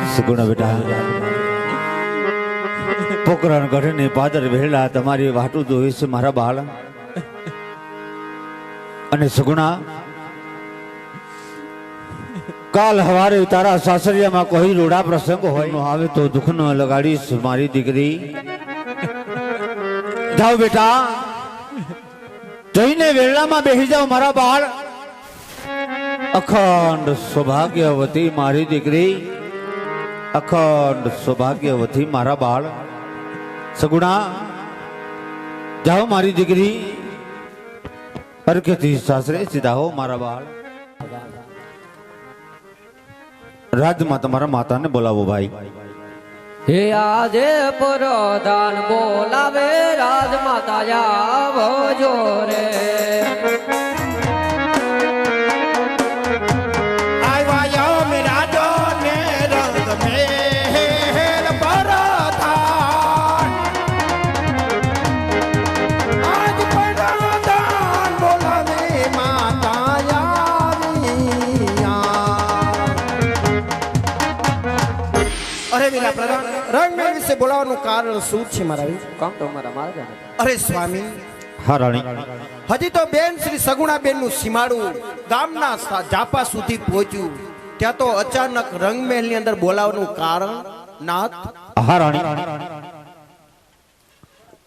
સુગુણ બેટા પોકરણ ગઢની પાદર વહેલા તમારી વાટું જોઈશ મારા બાળ અને સુગુણા કાલ હવારે તારા સાસરિયામાં કોઈ રોડા પ્રસંગ હોય આવે તો દુઃખનો લગાડીશ મારી દીકરી જાઓ બેટા જઈને વેળામાં બેસી જાઓ મારા બાળ અખંડ સૌભાગ્યવતી મારી દીકરી અખંડ સૌભાગ્યવતી મારા બાળ સગુણા જાઓ મારી દીકરી પરખેથી સાસરે સીધા હો મારા બાળ રાજમાં તમારા માતાને બોલાવો ભાઈ હે આજે પ્રધાન બોલાવે રાજમાતા આવજો રે રંગમેળ વિશે બોલાવવાનું કારણ શું છે મારા કામ તો મારા અરે સ્વામી હા રાણી હજી તો બેન શ્રી સગુણાબેન નું સીમાડું ગામના જાપા સુધી પહોંચ્યું ત્યાં તો અચાનક રંગમહેલ ની અંદર બોલાવવાનું કારણ નાથ હા રાણી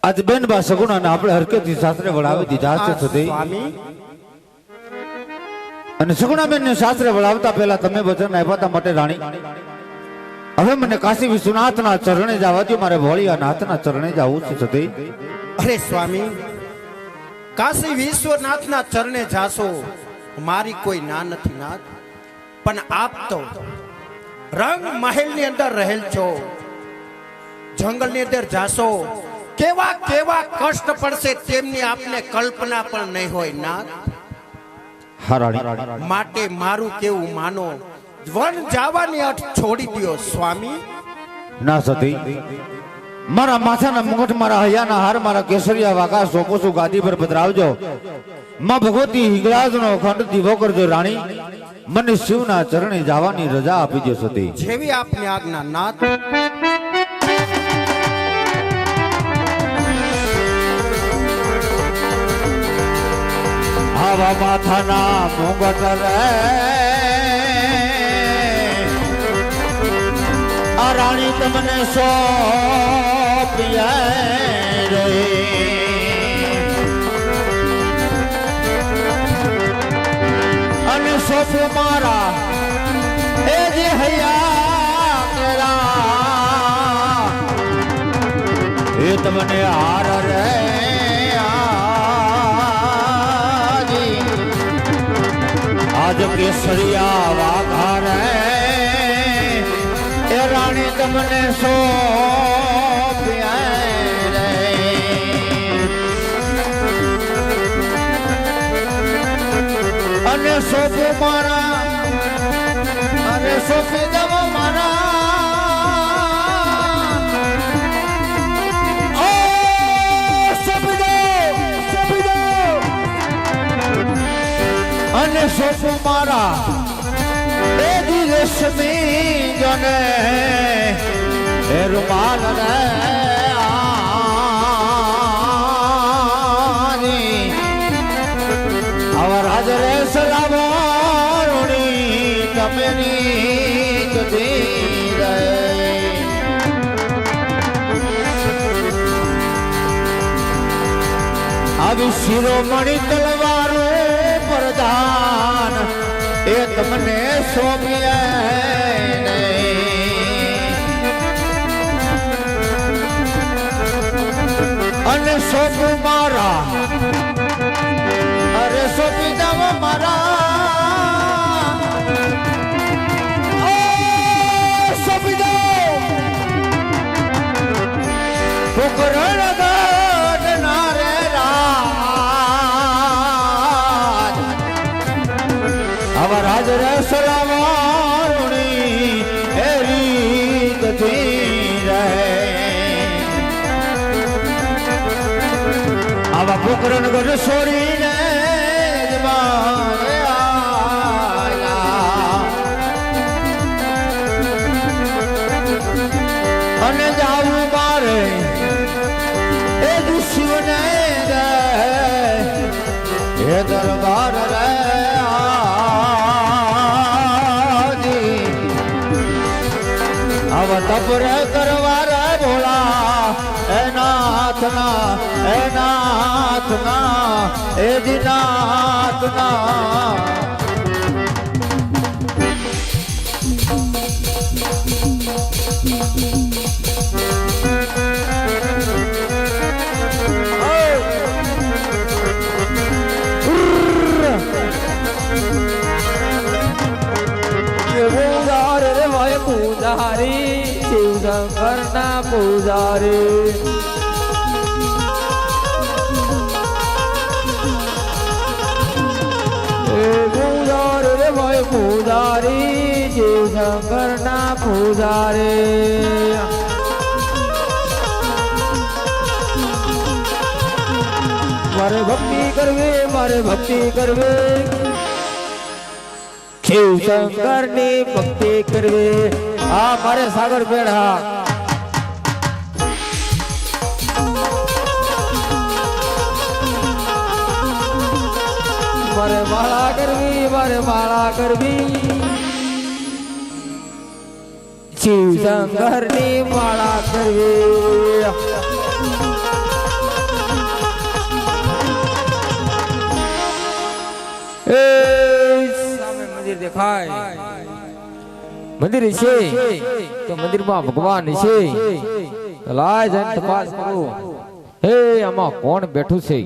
આજ બેન બા સગુણાને આપણે હરકતથી સાસરે વળાવી દીધા છે સુધી સ્વામી અને સગુણાબેન ને સાસરે વળાવતા પહેલા તમે વચન આપ્યા હતા માટે રાણી હવે મને કાશી વિશ્વનાથના ચરણે જવા દો મારે ભોળિયા નાથના ચરણે જવું છે સતી અરે સ્વામી કાશી વિશ્વનાથના ચરણે જાશો મારી કોઈ ના નથી નાથ પણ આપ તો રંગ મહેલ ની અંદર રહેલ છો જંગલ ની અંદર જાશો કેવા કેવા કષ્ટ પડશે તેમની આપને કલ્પના પણ નહીં હોય નાથ હા રાણી માટે મારું કેવું માનો વન જવાની અટ છોડી દો સ્વામી ના સતી મારા માથાના મુગટ મારા હૈયાના હાર મારા કેસરિયા વાકા સોપોસુ ગાદી પર પધરાવજો માં ભગવતી હિંગળાજનો ખંડ દીવો કરજો રાણી મને શિવના ચરણે જવાની રજા આપી દો સતી જેવી આપની આજ્ઞા નાથ આવા માથાના મુગટ રે આ રાણી તમને સોંપ્યા રે અને સોંપ્યું મારા એ જે હૈયા કેરા એ તમને હાર રે આજ કેસરિયા વાઘા રે એ રાણી તમને સોંપ્યા રે અને સોંપું મારા અને સોંપી દો મારા અને સોંપું મારા એ દિવસમી જને એ રૂમાલ ને આવા રાજ રે સલામણી તમેની જતી રહે આવી શિરોમણી તલવારો પ્રધાન એ તમને સોંપીએ અને સોંપું મારા અરે સોંપી દો મારા સોંપી દો પોકરણ ગઢ ના રે રાજ આવા રાજ રે સલામણી એ રીત થી રહે આવા પોકરણ ગઢ છોડીને એ દરબાર રે આજી આવા તપ રે કરવા રે ભોળા એ નાથના એ દિનાથના પૂજારી શિવ શંકર ના પૂજારી પૂજારી રે ભાઈ પૂજારી શિવ શંકર ના પૂજારી મારે ભક્તિ કરવી શિવ શંકર ની ભક્તિ કરવી આ મારે સાગર પેઢા મારે માળા કરવી શિવ શંકર ની માળા કરવી મંદિર દેખાય મંદિર છે તો મંદિરમાં ભગવાન છે લાય જન તપાસ કરું હે આમાં કોણ બેઠું છે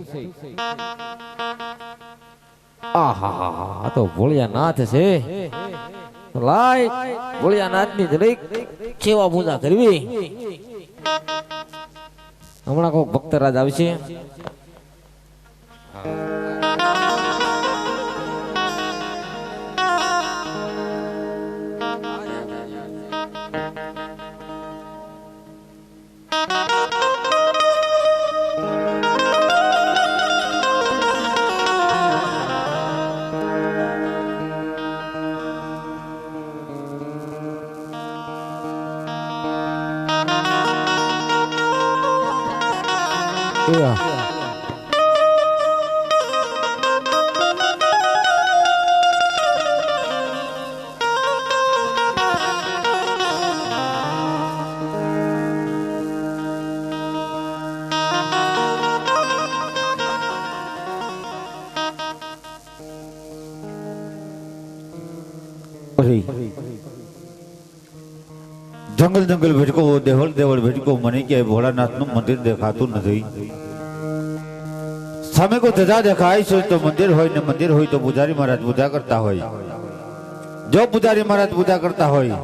આહા તો ભોળિયાનાથ છે લાય ભોળિયાનાથ ની દરેક સેવા પૂજા કરવી હમણાં કોઈ ભક્તરાજ આવશે જંગલ જંગલ ભટકો દેવળ દેવળ ભટકો મને કે ભોળાનાથ નું મંદિર દેખાતું નથી સામે કોઈ ધજા દેખાય છે તો મંદિર હોય ને મંદિર હોય તો પૂજારી મહારાજ પૂજા કરતા હોય જો પૂજારી મહારાજ પૂજા કરતા હોય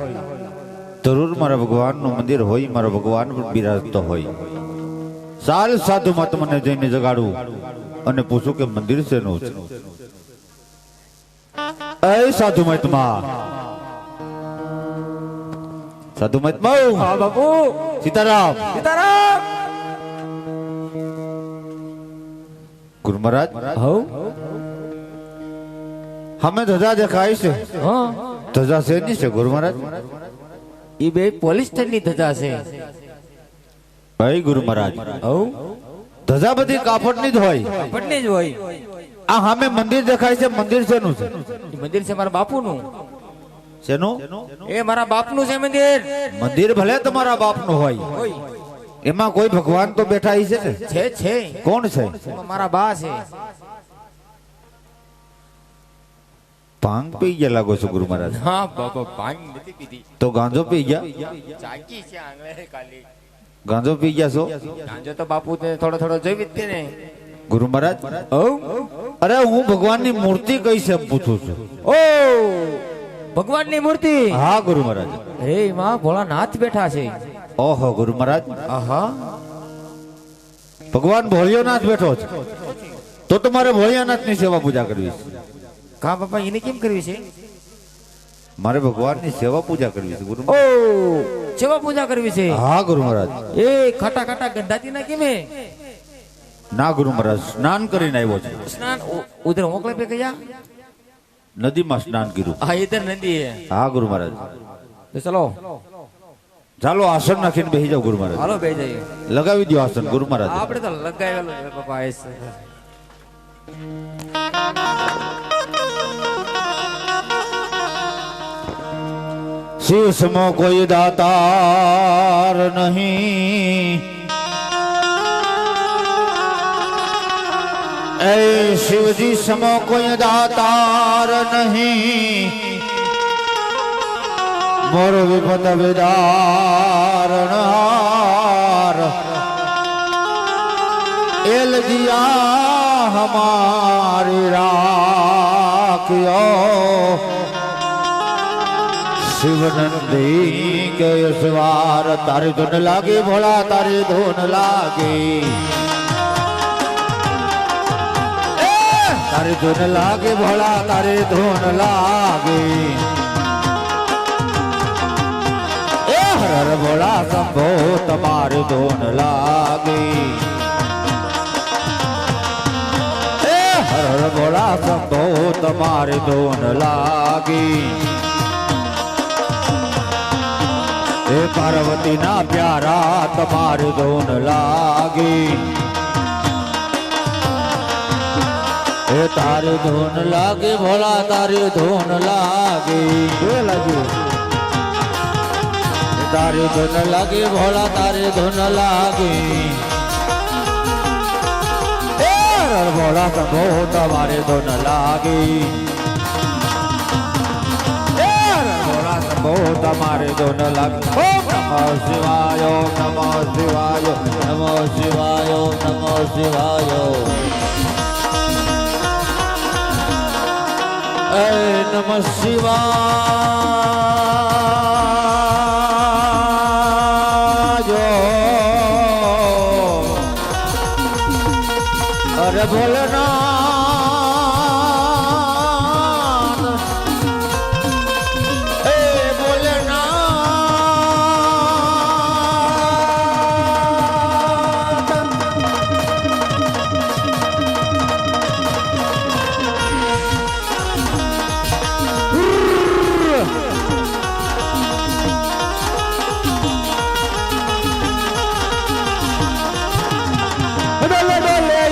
જરૂર મારા ભગવાન નું મંદિર હોય મારા ભગવાન બિરાજતો હોય સાલ સાધુ મહાત્માને જઈને જગાડું અને પૂછું કે મંદિર શેનું છે એ સાધુ મહાત્મા સાધુ મહાત્મા હા બાપુ સીતારામ ગુરુ મહારાજ હઉ હમે ધજા દેખાય છે હા ધજા શેની છે ગુરુ મહારાજ ઈ બે પોલિસ્ટર ની ધજા છે ભાઈ ગુરુ મહારાજ હઉ ધજા બધી કાપડ ની જ હોય પટની જ હોય આ સામે મંદિર દેખાય છે મંદિર શેનું છે મંદિર છે મારા બાપુ નું શેનું એ મારા બાપ નું છે મંદિર મંદિર ભલે તમારા બાપ નું હોય એમાં કોઈ ભગવાન તો બેઠા છે ને છે કોણ છે મારા બા છે ભાંગ પી ગયા લાગો છો ગુરુ મહારાજ હા બાપા ભાંગ નથી પીધી તો ગાંજો પી ગયા ચાકી છે આંગળે કાલી ગાંજો પી ગયા છો ગાંજો તો બાપુ તે થોડો થોડો જોઈ જ ને ગુરુ મહારાજ અરે હું ભગવાનની મૂર્તિ કઈ છે પૂછું છું ઓ ભગવાન ની મૂર્તિ હા ગુરુ મહારાજ હે માં ભોળાનાથ બેઠા છે ઓહો ગુરુ મહારાજ આહા ભગવાન ભોળિયાનાથ બેઠો છે તો તમારે ભોળિયાનાથ ની સેવા પૂજા કરવી છે કા બાપા એને કેમ કરવી છે મારે ભગવાન ની સેવા પૂજા કરવી છે ગુરુ ઓ સેવા પૂજા કરવી છે હા ગુરુ મહારાજ એ ખાટા ખાટા ગંધાતી ના કેમે ના ગુરુ મહારાજ સ્નાન કરીને આવ્યો છે સ્નાન ઉધર મોકલે પે ગયા નદીમાં સ્નાન કર્યું હા ઇધર નદી હે હા ગુરુ મહારાજ તો ચલો ચાલો આસન નાખીને બેસી જાઓ ગુરુ મહારાજ હાલો બે જઈએ લગાવી દો આસન ગુરુ મહારાજ આપણે તો લગાવેલું છે બાપા शिव समो कोई दातार नहीं, ऐ शिव जी समो कोई दातार नहीं, मोर विपद विदारण हार, एल जिया हमारी राखियो, शिवनंदी के सवार तारी धुन लागे भोला तारी धुन लागे, तारी धुन लागे भोला तारी धुन लागे, हर हर भोला शंभो तुम्हारी धुन लागे, हर हर भोला शंभो तुम्हारी धुन लागे, हे पार्वती ना प्यारा तुम्हारी धुन लागी, हे तारी धुन लागी भोला तारी धुन लागी, तारी धुन लागी भोला तारी धुन लागी, भोला शंभो तुम्हारी धुन लागी, शंभो तुम्हारी धुन लागी। ओम नमः शिवाय ओम नमः शिवाय नमः शिवाय नमः शिवाय, नमः शिवाय, अरे भोलेनाथ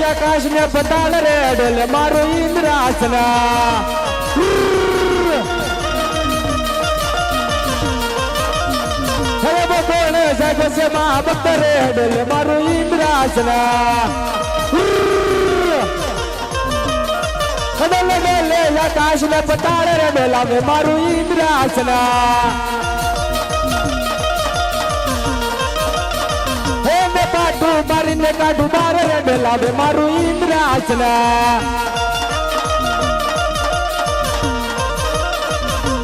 आकाश में पताल रे डोले मारो इंद्रासना, हरे वो कौन सागो से महाभक्त रे डोले मारो इंद्रासना, डोले डोले आकाश में पताल रे डोला में मारो इंद्रासना, पाटू मारीने काटू बार रे डोला में मारू इंद्रासना,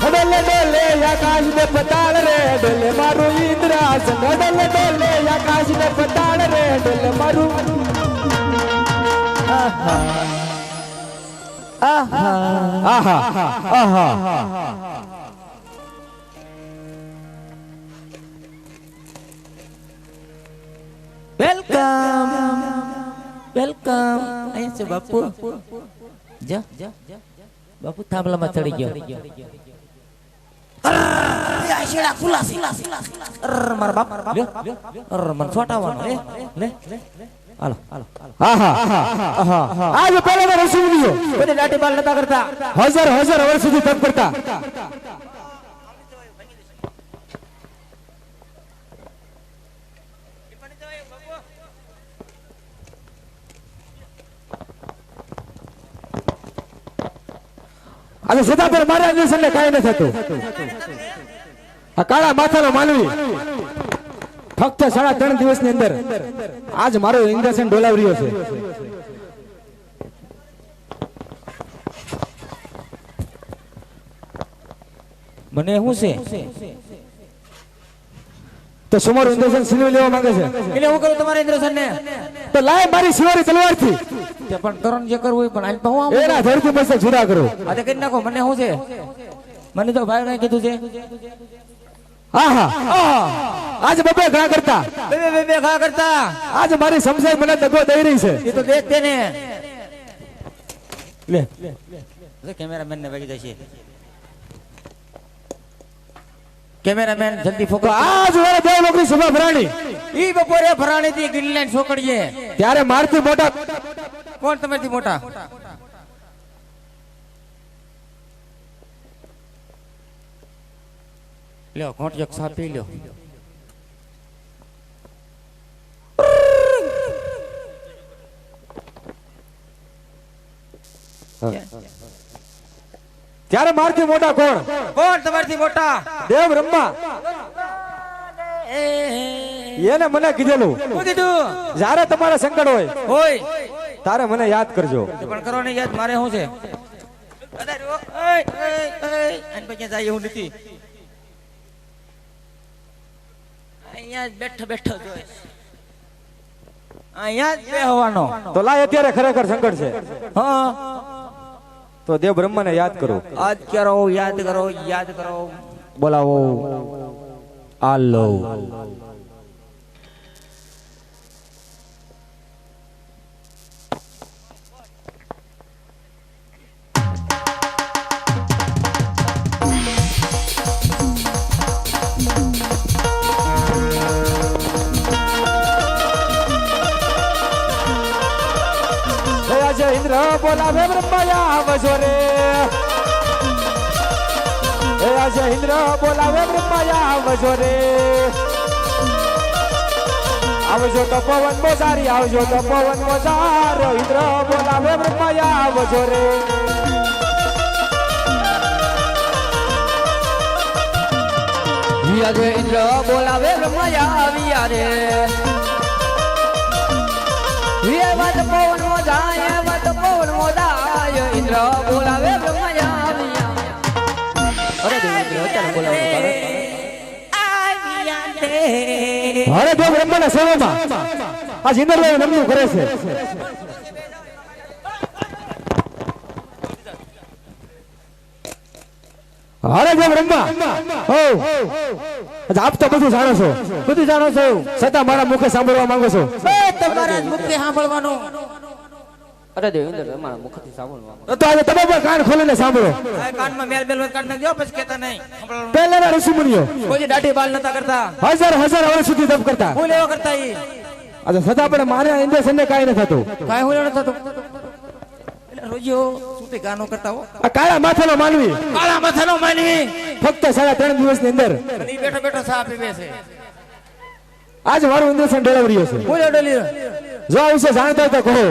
डोले डोले आकाश में पताल रे डोले मारू इंद्रासना, डोले डोले आकाश में पताल रे डोले मारू, आहा आहा आहा आहा, વેલકમ વેલકમ અહીંયા છે બાપુ જા બાપુ થાંભલામાં ચડી ગયો આશેડા ખુલાસી મારા બાપ મને છોટાવાનો લે હાલો આહા આહા, આજ પહેલા રસી લીધો કોઈ લાઠી બાલ નતા કરતા, હજાર હજાર વર્ષ સુધી તપ કરતા, આજે સીતાપુર મારા ઇન્જેક્શન ને કાંઈ ન થતું, આ કાળા માથાનો માનવી ફક્ત 3.5 દિવસની અંદર આજ મારો ઇન્જેક્શન ડોલાવ્યો છે, મને શું છે તો સુમારું ઇન્જેક્શન સિલવી લેવા માંગે છે, એટલે હું કરું તમારા ઇન્દ્રસન ને તો લાય મારી સિવારી તલવાર થી, તે પણ કરણ જે કરવું હોય પણ આજ હું આવું એના ધરતી પર જુદા કરો, આ તે કરી નાખો, મને શું છે, મને તો ભાઈ કીધું છે, આહા આહા, આજ બબે ઘા કરતા બે ઘા કરતા, આજ મારી સમજાય મને દગો દઈ રહી છે, એ તો દેખતે ને લે કેમેરામેન ને વાગી જશે, કેમેરામેન જલ્દી ફોકસ, આજ વાળા દેવ લોકની સભા ભરાણી, ઈ બપોરે ભરાણી થી ગ્રીનલેન્ડ છોકડીએ ત્યારે મારથી મોટા કોણ તમારથી મોટા લ્યો ઘોંટ એક સા પી લ્યો ત્યારે મારથી મોટા કોણ? કોણ તમારથી મોટા દેવ બ્રહ્મા. એને મને કીધેલું શું કીધું જ્યારે તમારે સંકટ હોય હોય તારે મને યાદ કરજો. તો પણ કરો ને યાદ મારે શું છે અરે ઓ ઓય ઓય ઓય આન પછી જાય એવું નથી અહીંયા જ બેઠો બેઠો જોઈ અહીંયા જ બેહવાનો તો લાય અત્યારે ખરેખર સંકટ છે હા તો દેવ બ્રહ્માને યાદ કરો. યાદ કરો બોલાવો આલો આજે ઇન્દ્ર બોલાવે બ્રહ્મા આવજો રે. આજે ઇન્દ્ર બોલાવે બ્રહ્મા આવજો રે. આવજો તો પવન મોજારી આવજો તો પવન મોજાર. ઇન્દ્ર બોલાવે બ્રહ્મા આવજો રે. આજે ઇન્દ્ર બોલાવે બ્રહ્મા આવ્યા રે. વાત પવન મોજાય વાત પવન મોજાય ઇન્દ્ર બોલાવે બ્રહ્મા આવ્યા. અરે દેવ ઇન્દ્ર અત્યારે બોલાવવાનું અરે દેવ બ્રહ્માના સેવામાં આ ઇન્દ્ર નમનું કરે છે. અરે દેવ બ્રહ્મા હો આપ તો બધું જાણો છો છતાં મારા મુખે સાંભળવા માંગો છો. તમારા મુખે સાંભળવાનું અરે દેવ ઇન્દ્ર અમારા મુખથી સાંભળવાનું તો આજે તમે પણ કાન ખોલીને સાંભળો. કાનમાં મેલ બેલ કાઢ નાખજો પછી કહેતા નહીં સાંભળવાનું. પહેલાના ઋષિમુનિઓ કોઈ દાઢી બાલ નતા કરતા હજાર વર્ષ સુધી તપ કરતા. હું લેવા કરતા ઈ આજે છતાં પણ મારે ઇન્દ્રસેનને કાંઈ ન થતું. કાઈ હું લેવા થતું રોજો સુતી ગાનો કરતા હો આ કાળા માથાનો માનવી કાળા માથાનો માનવી ફક્ત 3.5 દિવસની અંદર ઈ બેઠો બેઠો સા પીવે છે આજ મારું ઇન્દ્રસેન ડેલિવરી છે. હું લેવા ડોલી જો આ વિશે જાણતા હોય તો કહો.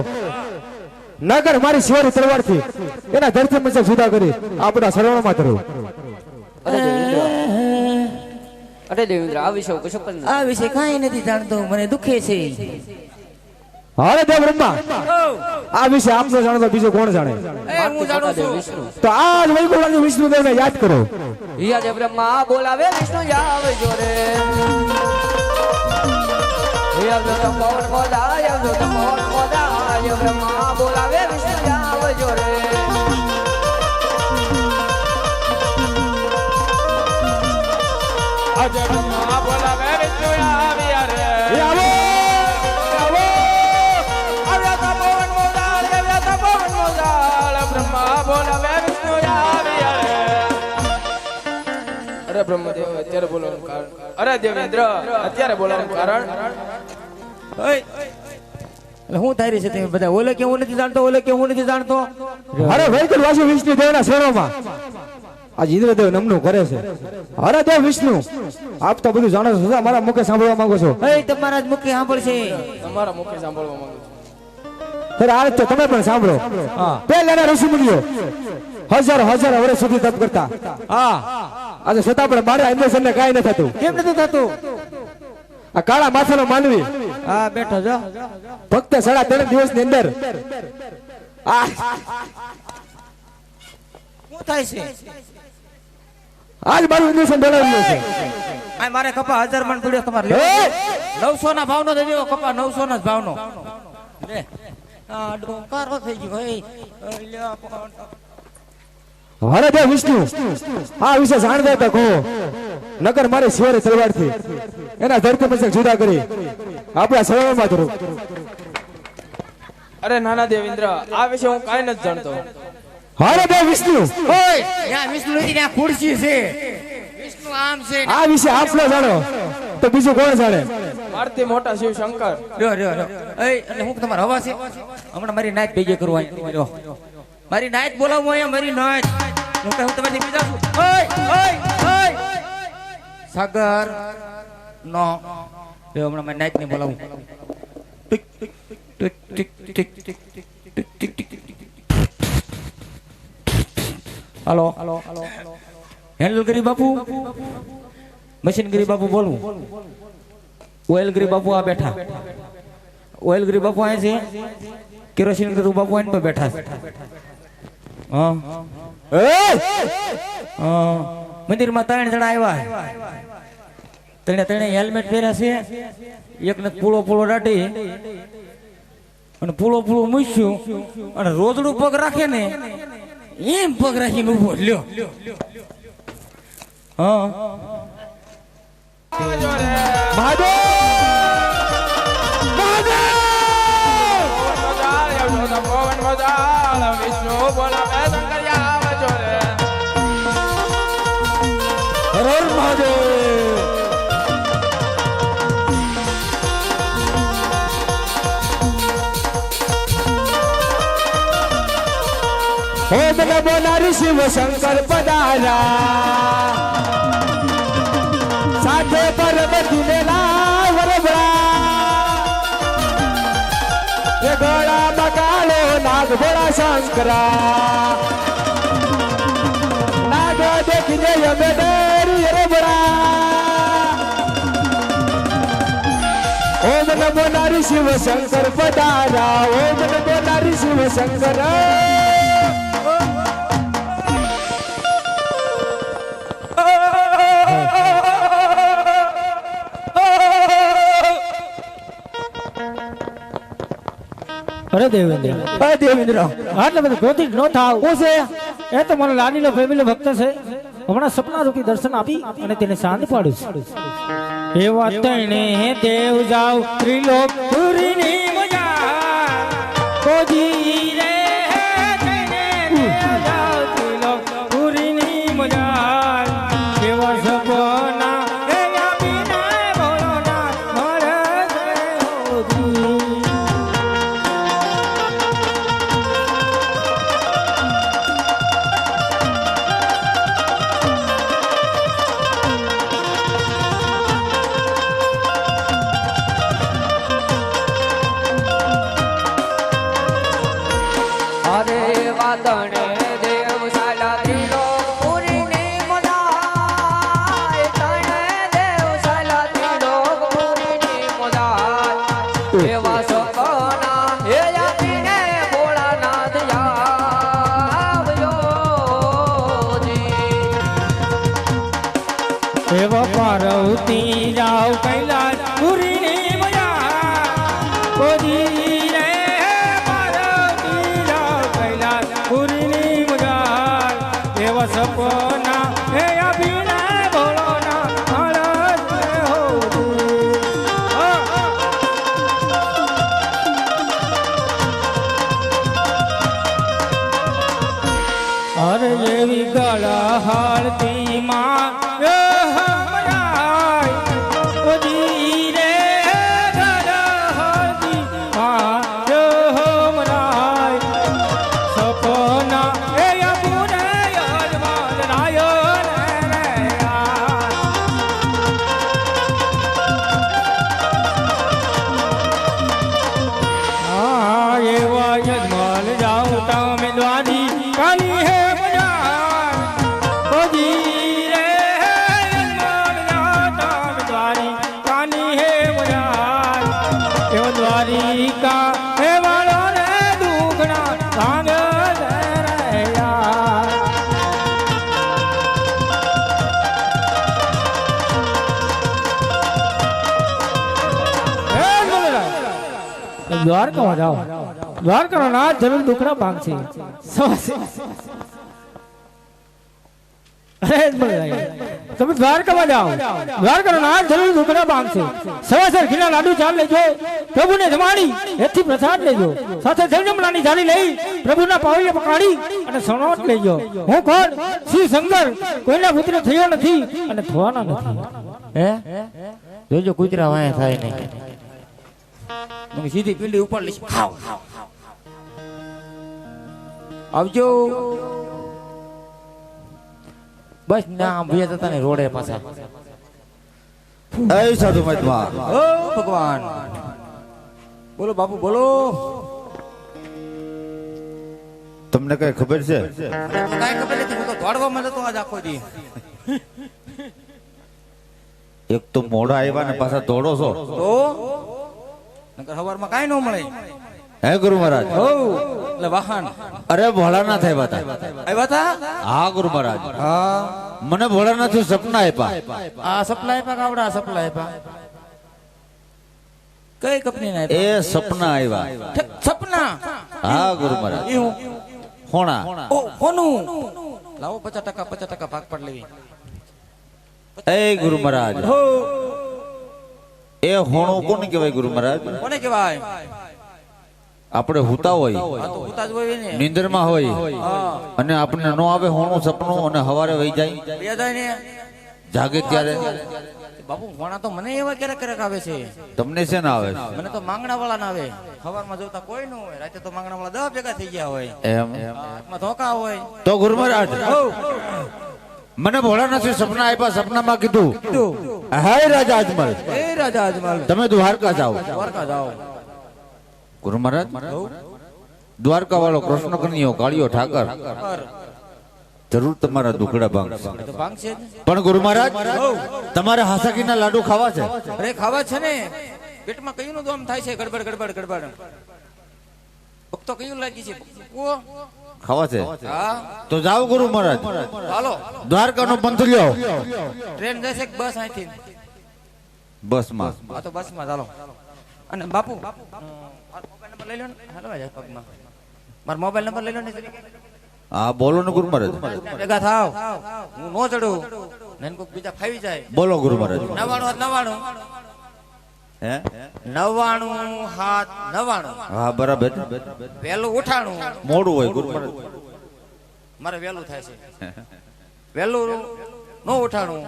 નગર મારી શિવારી તલવારથી એના ધરતી મચક જુદા કરી આપણા શરણોમાં ધરું. અરે દેવ ઇન્દ્ર આ વિશે કશું પણ આ વિશે કાઈ નથી જાણતો મને દુખે છે અરે દેવ બ્રહ્મા આ વિશે આપ તો જાણો તો બીજું કોણ જાણે? હું જાણું છું તો આજ વૈકુંઠ વિષ્ણુદેવને યાદ કરો. આજે બ્રહ્મા બોલાવે વિષ્ણુ આવજો રે. આવજો તો પવન મોજાય આવજો તો પવન મોજાય બ્રહ્મા બોલાવે વિષ્ણુ આવજો રે. આજે બ્રહ્મા બોલાવે વિષ્ણુ આવ્યા રે. આવો આવ્યા તા પવન મોજાળ, આવ્યા તા પવન મોજાળ, બ્રહ્મા બોલાવે વિષ્ણુ આવ્યા રે. અરે બ્રહ્મદેવ અત્યારે બોલવાનું કારણ, અરે દેવેન્દ્ર અત્યારે બોલવાનું કારણ હું તારી છે તમે બધા ઓલે કે હું નથી જાણતો અરે વૈકુંઠ વાસી વિષ્ણુદેવના શરણોમાં આજ ઇન્દ્રદેવ નમનું કરે છે. અરે દેવ વિષ્ણુ આપ તો બધું જાણો છો છતાં મારા મુખે સાંભળવા માંગો છો. તમારા જ મુખે સાંભળશે તમારા મુખે સાંભળવા માંગુ છું. ત્યારે આ તો તમે પણ સાંભળો. પહેલાના ઋષિમુનિઓ હજાર વર્ષ સુધી તપ કરતા. આજે છતાં પણ મારા ઇન્દ્રસેનને કાંઈ ન થતું. કેમ નથી થતું આ કાળા માથાનો માનવી હા બેઠો જો ફક્ત 3.5 દિવસની અંદર શું થાય છે આજ મારું ઇન્દ્રસેન ડોલાવ્યું છે. આ મારે કપા 1000 મણ પડ્યો તમારે લેવો? 900 ના ભાવનો દેજો કપા 900 ના જ ભાવનો લે આ ડોકારો થઈ ગયો હે લ્યો અરે દેવ વિષ્ણુ આ વિશે જાણતા હતા કહો. નગર મારી શિવારી તલવારથી એના ધરતી મસ્તક જુદા કરી આપણા શરણોમાં ધરું. અરે નાના દેવેન્દ્ર આ વિશે હું કાંઈ નથી જાણતો. અરે દેવ વિષ્ણુ ઓય ત્યાં વિષ્ણુ નથી ત્યાં ખુરશી છે વિષ્ણુ આમ છે આ વિશે આપ ન જાણો તો બીજું કોણ જાણે? મારથી મોટા શિવ શંકર. રહ્યો રહ્યો રહ્યો. એ એટલે હું તમારો હવા છે હમણાં મારી નાઈટ ભેગી કરવા અહીં રહ્યો. મારી નાઈટ બોલાવું અહીંયા મારી નાઈટ. હું કહું તમારી બીજા છું. ઓય ઓય ઓય સાગર નો રહ્યો હમણાં મારી નાઈટ ને બોલાવું. Tick tick tick tick tick tick tick tick tick. હાલો હાલો હાલો હેન્ડલ કરી બાપુ. મશીનગીરી બાપુ બોલવું. ઓઇલગીરી બાપુ આ બેઠા. ઓઇલગીરી બાપુ અહીં છે. કેરોસીન ગીરી બાપુ અહીં પર બેઠા છે. હા મંદિરમાં 3 જણા આવ્યા. ત્રણે હેલ્મેટ પહેર્યા છે. એકને પૂળો પૂળો દાટી અને પૂળો પૂળો મૂક્યું અને રોજડું પગ રાખે ને એમ પગ રાખીને ઉભો લ્યો. હા પવન મોજાળ વિષ્ણુ બોલાવે શંકરિયા આવજો રે. હર હર મહાદેવ. હે મને બોલારી શિવ શંકર પધારા સાથે પાર્વતી ને વરબડા એ ગળા બકાલો નાગ ભોળા શંકરા નાગ દેખીને અમે ડરી રબડા ઓમ નમો નારી શિવ શંકર પધારા ઓમ નમો નારી શિવ શંકર અરે દેવેન્દ્ર આટલા બધા ક્રોધિત ન થાવ. શું છે? એ તો મારા લાડીનો ફેમિલી ભક્ત છે. હમણાં સપના રૂપી દર્શન આપી અને તેને શાંત પાડું છું. એવા તણે દેવ જાવ ત્રિલોક પુરીની મજા કોજી રે તણે દેવ જાવ ત્રિલોક પુરીની મજા એવા સપના એ આપીને બોલો ના મળે હોજી. એવા પાર્વતી જાવ કૈલાસ પુરીની મજા કોજી રે પાર્વતી જાવ કૈલાસ પુરીની મજા એવા સપના હે આપીને બોલો ના હળદ અરે એવી ગળા હાલતી માં દ્વારકામાં જાઓ. દ્વારકાનો નાથ જરૂર દુખડા ભાંગશે. તમે દ્વારકામાં જાઓ. દ્વારકાનો નાથ જરૂર દુખડા ભાંગશે. સવાસર ઘીના લાડુ ચાલ લેજો. પ્રભુને જમાડી એથી પ્રસાદ લેજો. સાથે જમણાની થાળી લઈ પ્રભુના પાવલે પકાડી અને સણોટ લેજો. હું કોણ? શ્રી શંકર. કોઈના પુત્ર થયો નથી અને થવાના નથી. હે જોજો કૂતરા વાયા થાય નહીં. હું સીધી પીંડી ઉપર લઈશ. ખાવ આવજો. બસ ના ભૈયા જતા ને રોડે પાછા. એ સાધુ મહાત્મા, ઓ ભગવાન, બોલો બાપુ બોલો. તમને કઈ ખબર છે? કાંઈ ખબર નથી, હું તો દોડવામાં જતો આજ આખો દી. એક તો મોડા આવ્યા ને પાછા દોડો છો. તો નકર સવારમાં કાંઈ ન મળે. હે ગુરુ મહારાજ? ઓ એટલે વાહન અરે ભોળાનાથ આવ્યા હતા. આવ્યા હતા. હા ગુરુ મહારાજ, હા મને ભોળાનાથ સપના આપ્યા. આ સપ્લાય પાક આવડા સપ્લાય પાક કઈ કંપની ના એ સપના આવ્યા. સપના? હા ગુરુ મહારાજ. એ હું હોણા. ઓ કોનું લાવો 50% ભાગ પાડ લેવી. એ ગુરુ મહારાજ, હો એ હોણું કોને કહેવાય ગુરુ મહારાજ? કોને કહેવાય? આપણે હુતા હોય, આ તો ઉતા જ હોય ને. નીંદરમાં હોય હા અને આપણને નો આવે હોણું સપનું અને હવારે વહી જાય, બે જાય ને. જાગે ત્યારે. બાપુ વણા તો મને એવા ક્યારેક ક્યારેક આવે છે. તમને છે ને આવે? મને તો માંગણા વાળા ના આવે. સવારમાં જોતા કોઈ ન હોય, રાતે તો માંગણા વાળા 10 ભેગા થઈ ગયા હોય. એમ હાથમાં ધોકા હોય. તો ગુરુ મહારાજ, મને ભોળાનાથ સપના આપ્યા. સપનામાં કીધું, હાય રાજા અજમલ, એ રાજા અજમલ તમે દ્વારકા જાઓ. દ્વારકા જાઓ. ગુરુ મહારાજ, દ્વારકા વાળો કૃષ્ણ કન્યો કાળિયો ઠાકર જરૂર તમારા દુખડા ભાંગશે. તો ભાંગ છે જ. પણ ગુરુ મહારાજ, તમારે હાસાકીના લાડુ ખાવા છે? અરે ખાવા છે ને. પેટમાં કયું નું દોમ થાય છે? ગડબડ ગડબડ ગડબડ. તો કયું લાગી છે? ઓ ખાવા છે? હા તો જાઓ ગુરુ મહારાજ, હાલો. દ્વારકાનો પંથ લ્યો. ટ્રેન જશે કે બસ અહીંથી? બસમાં. આ તો બસમાં ચાલો. અને બાપુ મોબાઈલ નંબર લઈ લો ને. હાલો જાય પગમાં. મારો મોબાઈલ નંબર લઈ લો ને. હા બોલો ને ગુરુ મહારાજ. ભેગા થાવ, હું નો ચડું ને કોઈક બીજા ફાવી જાય. બોલો ગુરુ મહારાજ. 99 હે 99 હા બરાબર. વહેલું ઉઠાણું. મોડું હોય ગુરુ મહારાજ. મારે વહેલું થાય છે. વહેલું નો ઉઠાણું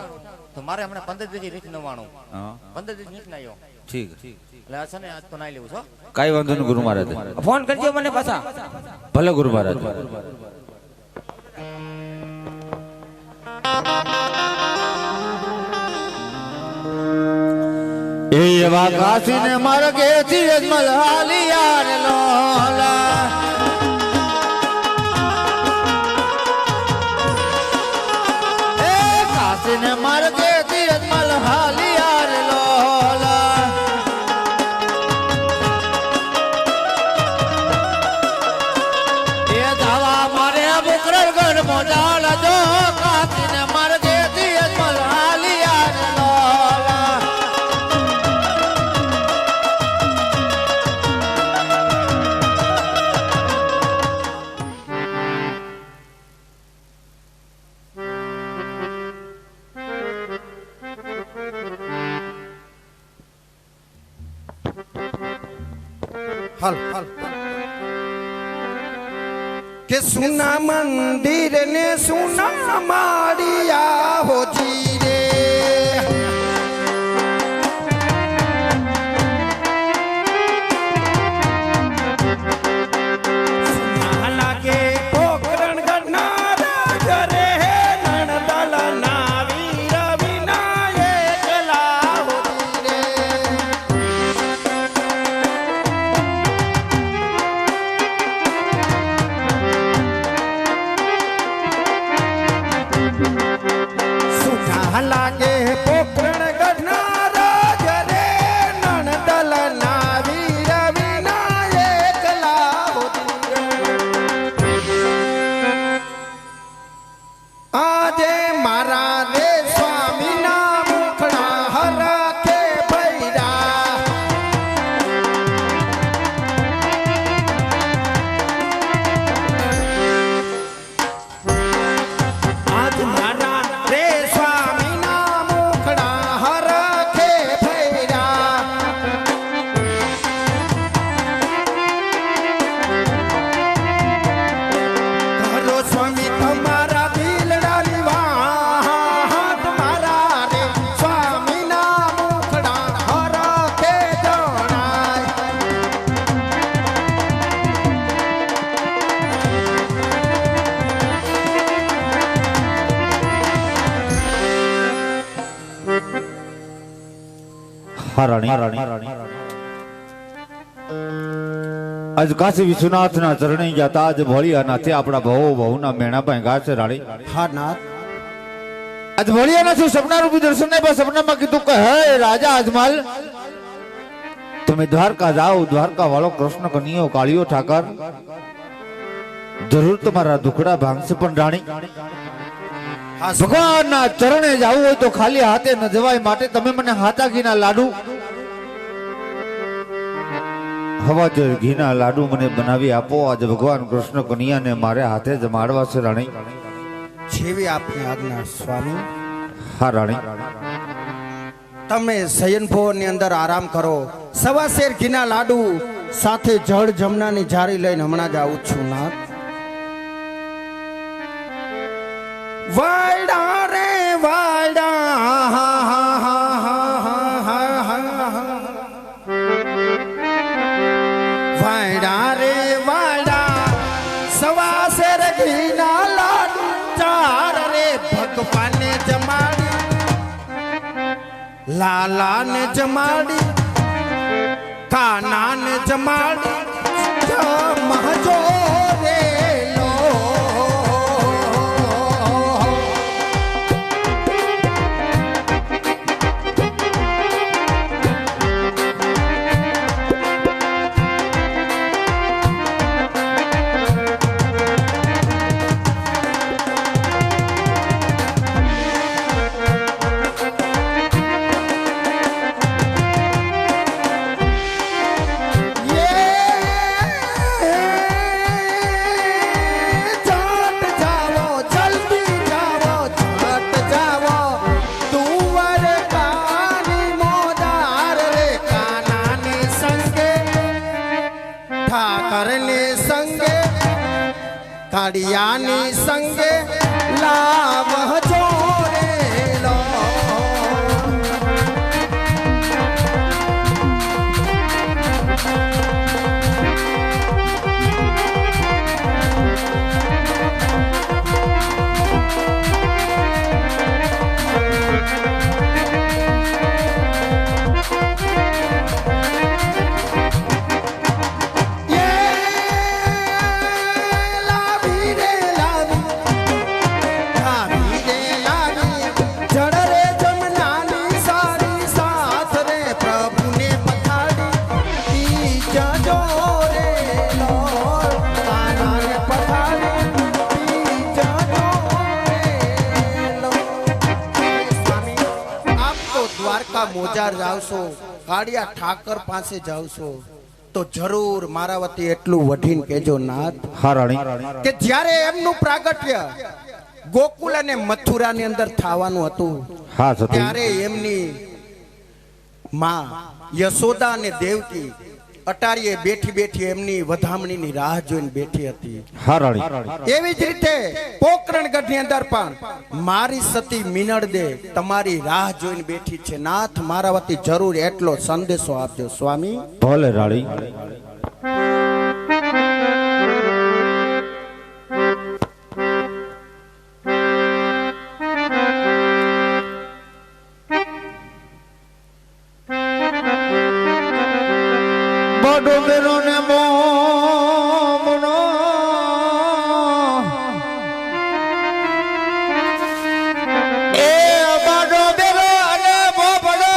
તો મારે હમણાં 15 દિવસથી રીત 99. હા 15 દિવસ નીચ ના આવ્યો. ઠીક. એટલે આ છે ને આજ તો નાઈ લેવું છો. કઈ વાંધો નહીં ગુરુ મહારાજ. ફોન કરજો મને પાછા. ભલે ગુરુ મહારાજ. એવા કાશીને માર્ગેથી અજમલ હાલિયા રે લોલા. એ કાશીને માર્ગેથી અજમલ હાલિયા રે લોલા. એ ધાવા મારે બુકરગઢ મોજાલ જો કાશીને માર્ગેથી અજમલ હાલિયા રે લોલા. હાલ કે સુના મંદિર ને સુના માળિયા હોજી રે. સુના લાગે પોકરણ ગણના ઘરે નણદલ ના વીર વિનાયક લા હોજી રે. સુના હા રાણી આજ કાશી વિશ્વનાથના ચરણે ગયા તા આજ ભોળિયાનાથે આપણા બહુના મેણા ભાંગા છે રાણી. હા નાથ. આજ ભોળિયાનાથે સપનારૂપી દર્શન આપ્યા. સપનામાં કીધું કે હે રાજા અજમાલ, તમે દ્વારકા જાઓ. દ્વારકા વાળો કૃષ્ણ કનૈયો કાળિયો ઠાકર જરૂર તમારા દુખડા ભાંગશે. પણ રાણી, ભગવાનના ચરણે જવું હોય તો ખાલી હાથે ન જવાય. માટે તમે મને હાથા ઘીના લાડુ, હવાજર ઘીના લાડુ મને બનાવી આપો. આજે ભગવાન કૃષ્ણ કનૈયાને મારે હાથે જમાડવા છે રાણી. જેવી આપની આજ્ઞા સ્વામી. હા રાણી. તમે શયનભોવન ની અંદર આરામ કરો. સવા શેર ઘીના લાડુ સાથે જળ જમનાની જારી લઈને હમણાં જ આવું છું નાથ. વાયડા રે વાયડા, વાયડા રે વાયડા, સવા શેર ઘીના લાડુ ચાર રે ભગવાને જમાડી, લાલાને જમાડી, કાનાને જમાડી, જમજો રે લો. કાળિયાની સંગે લાવજો રે લો. મોજાર જાવશો, કાળિયા ઠાકર પાસે જાવશો તો જરૂર મારા વતી એટલું વઢીને કેજો નાથ. હા રાણી. કે જ્યારે એમનું પ્રાગટ્ય ગોકુલ અને મથુરા ની અંદર થવાનું હતું, હા સતી. ત્યારે એમની માં યશોદા અને દેવકી અટારીએ બેઠી બેઠી એમની વધામણીની રાહ જોઈને બેઠી હતી. હા રાણી. એવી જ રીતે પોકરણગઢ ની અંદર પણ મારી સતી મિનળ દે તમારી રાહ જોઈને બેઠી છે. નાથ મારા વતી જરૂર એટલો સંદેશો આપજો સ્વામી. ભલે રાણી. બડો મેરો ને મોમનો એ બડો મેરો ને મોમનો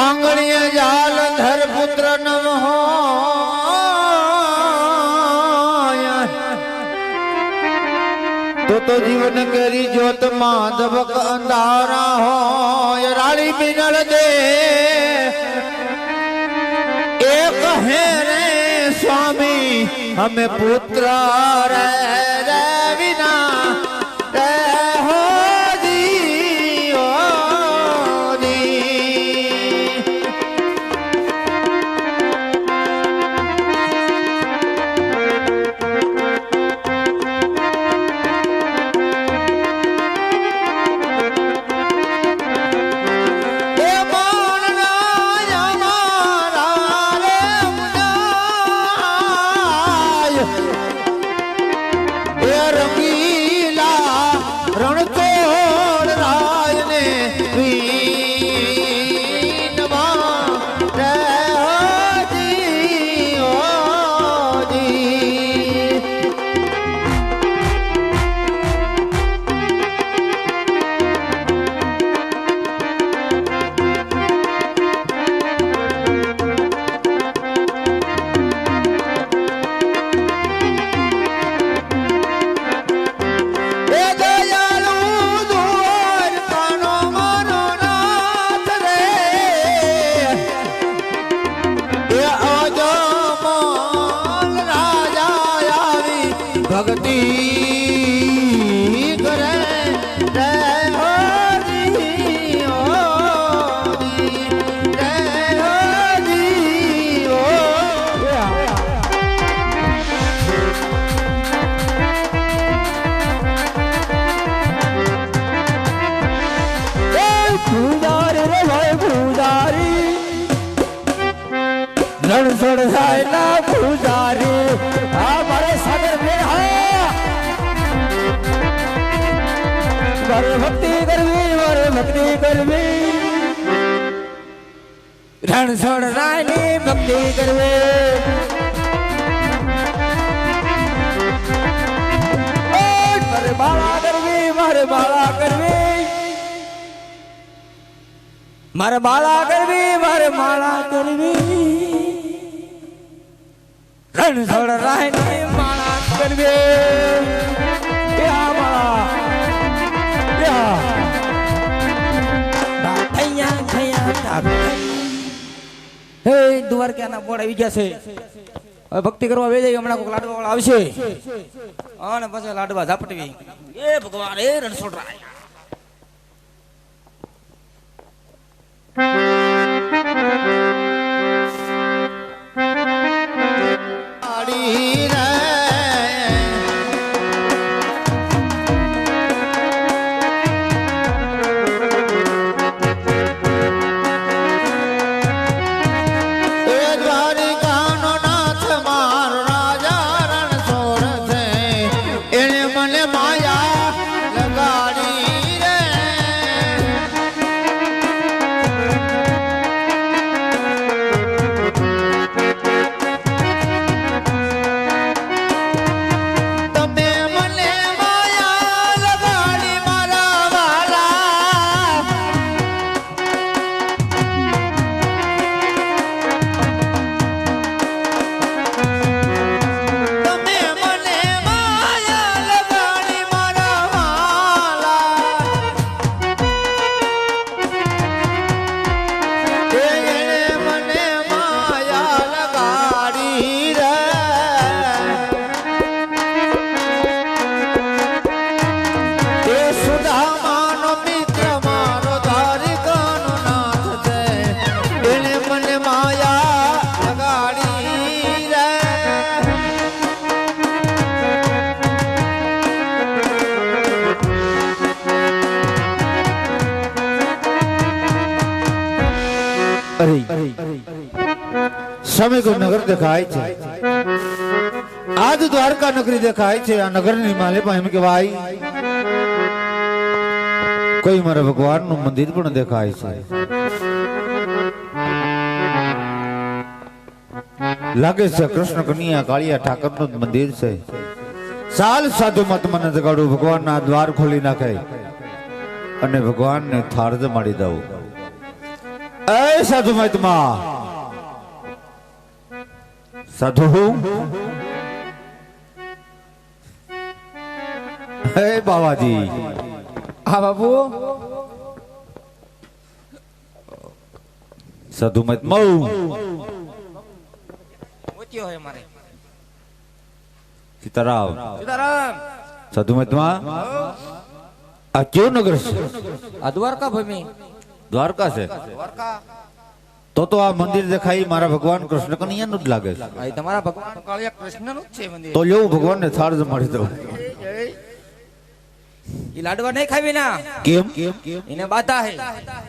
આંગણીએ જાલ ધર પુત્ર નમ હો તો જીવન કેરી જ્યોત માં દબક અંધારા હોય. રાણી મિનળ દે એ કહે રે સ્વામી, અમે પુત્ર રે વિના રે હો દી. ભક્તિ કરે રે હોજી હોજી રે હોજી હો પૂજારી રે ભાઈ પૂજારી રણછોડ સાહેબ ના પૂજારી આ મારે સાગર મેં હા મારે ભક્તિ કરવી રણછોડ રાય ની ભક્તિ કરવી મારે બાળા કરવી મારે બાળા કરવી મારે માળા કરવી મારે માળા કરવી રણછોડ રાય ની માળા કરવી યા માળા યા હે દ્વારકાના બોર્ડ આવી ગયા છે હવે ભક્તિ કરવા વે જાય હમણાં કોઈ લાડવા વાળા આવશે અને પછી લાડવા ઝાપટવી એ ભગવાન એ રણછોડ રાય આડી રે એ દ્વારિકાનો નાથ મારો રાજા રણછોડ છે એણે મને માયા લગાડી રે તમે મને માયા લગાડી મારા વાલા તમે મને માયા લગાડી મારા વાલા એણે મને માયા લગાડી રે એ સુદામાનો મિત્ર મારો દ્વારિકાનો નાથ છે એણે મને માયા લગાડી રે समय को नगर दिखाई છે આજ દ્વારકા નગરી દેખાય છે આ નગરની માલિપા એમ કહેવાય કોઈ મારા ભગવાનનું મંદિર પણ દેખાય છે લાગે છે કૃષ્ણ કન્યા કાળિયા ઠાકરનું જ મંદિર છે સાલ સાધુ મત મને જગાડું ભગવાનના દ્વાર ખોલી નાખે અને ભગવાનને થાળ જમાડી દઉં એ સાધુ મહાત્મા સાધુ હે બાવાજી હા બાપુ સાધુ મહાત્મા મોત્યો હે મારે સીતારામ સીતારામ સાધુ મહાત્મા આ કયો નગર છે આ દ્વારકા ભૂમિ દ્વારકા છે દ્વારકા તો આ મંદિર દેખાય મારા ભગવાન કૃષ્ણ કનૈયાનું જ લાગે છે આ તમારા ભગવાન કાળિયા કૃષ્ણનું જ છે મંદિર તો લેવું ભગવાનને થાળ જમાડી દઉં ઈ લાડવા નહીં ખાવી ના કેમ એને બાધા હે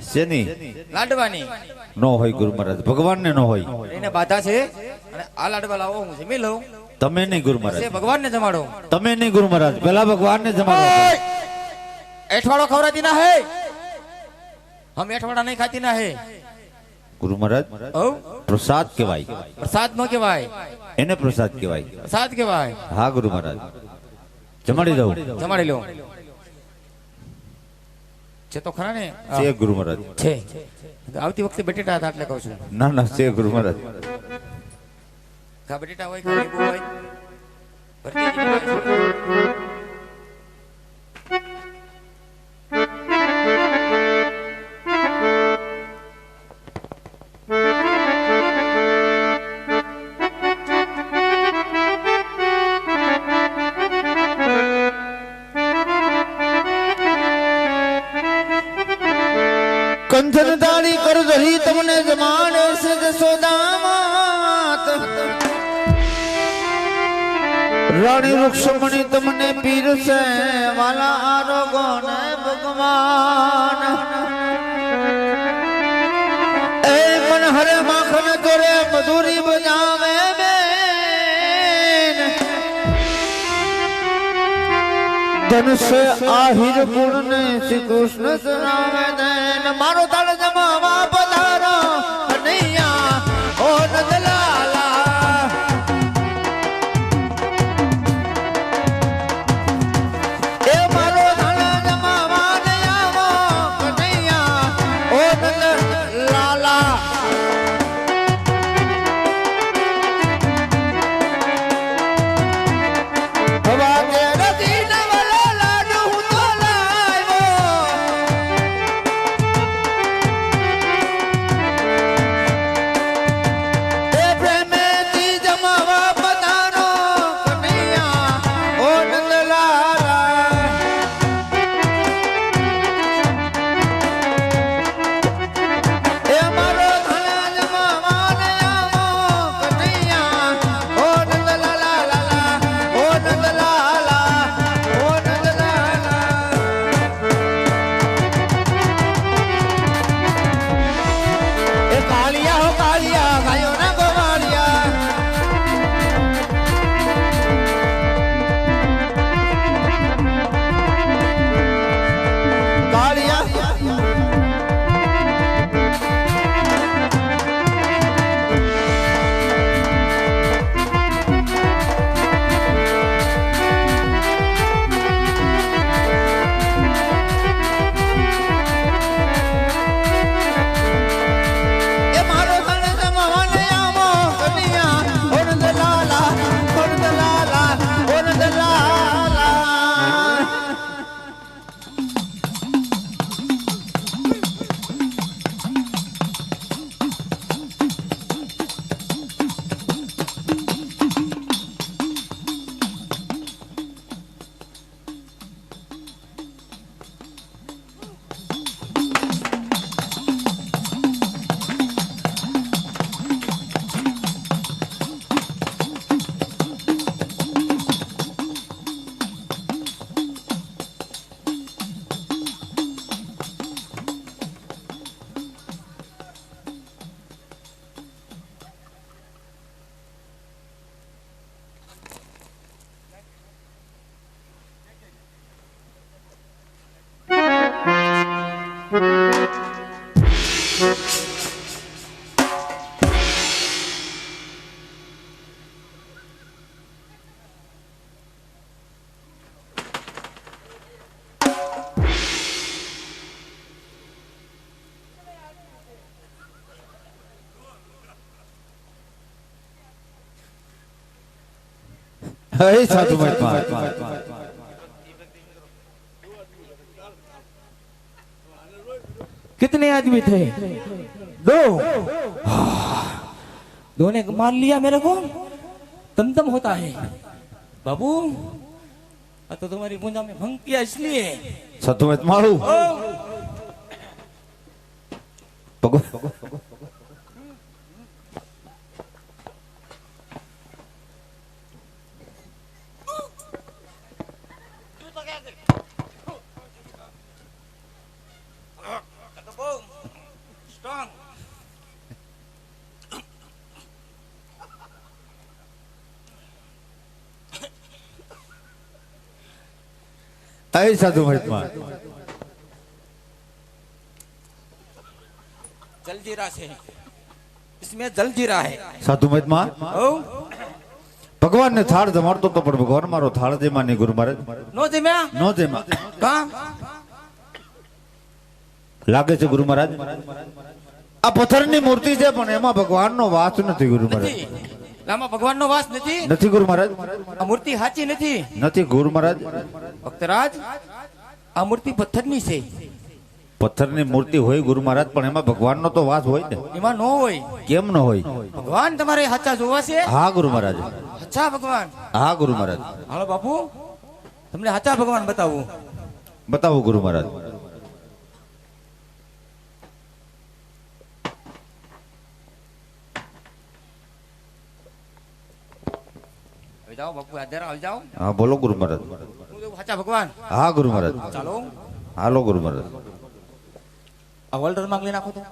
શેની લાડવાની નો હોય ગુરુ મહારાજ ભગવાનને નો હોય એને બાધા છે અને આ લાડવા લાવો હું જમી લઉં તમે નહીં ગુરુ મહારાજ પછી ભગવાનને જમાડો તમે નહીં ગુરુ મહારાજ પેલા ભગવાનને જમાડો એઠવાડો ખવડાતી ના હે હમ એઠવાડા નહીં ખાતી ના હે ગુરુ મહારાજ ઓ પ્રસાદ કહેવાય પ્રસાદ નો કહેવાય એને પ્રસાદ કહેવાય પ્રસાદ કહેવાય હા ગુરુ મહારાજ જમાડી દઉં જમાડી લો છે તો ખરા ને છે ગુરુ મહારાજ છે આવતી વખતે બટેટા હતા એટલે કહું છું ના ના છે ગુરુ મહારાજ કા બટેટા હોય કા લીંબુ હોય ભરતી જ હોય. તમને જમાડે છે જશોદામાત રાણી રૂક્ષમણી તમને પીરસે વાલા આરોગો ને ભગવાન એ મન હરે માખન કરે મધુરી બજાવે બેન ધનુષ આહિર પૂર્ણ શ્રી કૃષ્ણ સરાવે દેન મારો તાળ જમાવા પધારો કનૈયા ઓ નંદલાલા એ મારો તાળ જમાવા ને આવો કનૈયા ઓ નંદલાલા હવા કે રતી નવલા લાડુ હું તો લાવ્યો એ પ્રેમેથી જમાવા પધારો કનૈયા ઓ નંદલાલા એ મારો ધણા જમાવા ને આવો કનૈયા ઓ નંદલાલા લાલા ઓ નંદલાલા ઓ નંદલાલા એ કાળિયા હો કાળિયા ગાયો ના ગોવાળિયા કાળિયા એ મારો ધણ જમાવાને આવો કનૈયા ઓ નંદલાલા ઓ નંદલાલા ઓ નંદલાલા હે સાધુ મહાત્મા कितने आदमी थे? दो। दो ने मार लिया मेरे को। तमतम होता है बाबू। तो तुम्हारी पूंजा में भंग किया इसलिए। સાધુ મહાત્મા ભગવાન Strong. હે સાધુ મહાત્મા जलजीरा से इसमें जलजीरा है। સાધુ મહાત્મા ओ ભગવાન ને થાળ જમાડતો તો પણ ભગવાન મારો થાળ જેમાં નહીં ગુરુ મહારાજ नो जिम्या નો જેમાં का લાગે છે ગુરુ મહારાજ આ પથ્થરની મૂર્તિ છે પણ એમાં ભગવાનનો વાસ નથી ગુરુ મહારાજ નથી લામાં ભગવાનનો વાસ નથી। નથી ગુરુ મહારાજ આ મૂર્તિ સાચી નથી નથી ગુરુ મહારાજ ભક્તરાજ। આ મૂર્તિ પથ્થરની છે। પથ્થરની મૂર્તિ હોય ગુરુ મહારાજ પણ એમાં ભગવાનનો તો વાસ હોય ને એમાં નો હોય। કેમ ન હોય ભગવાન તમારે સાચા જોવા છે। હા ગુરુ મહારાજ સાચા ભગવાન। હા ગુરુ મહારાજ હાલો બાપુ તમને સાચા ભગવાન બતાવું। બતાવો ગુરુ મહારાજ આવી જાઓ બાપુ હાજર આવી જાઓ હા બોલો ગુરુ મહારાજ. હું તો સાચા ભગવાન હા ગુરુ મહારાજ. ચાલો હાલો ગુરુ મહારાજ. આ હોલ્ડર માંગ લઈ નાખો તો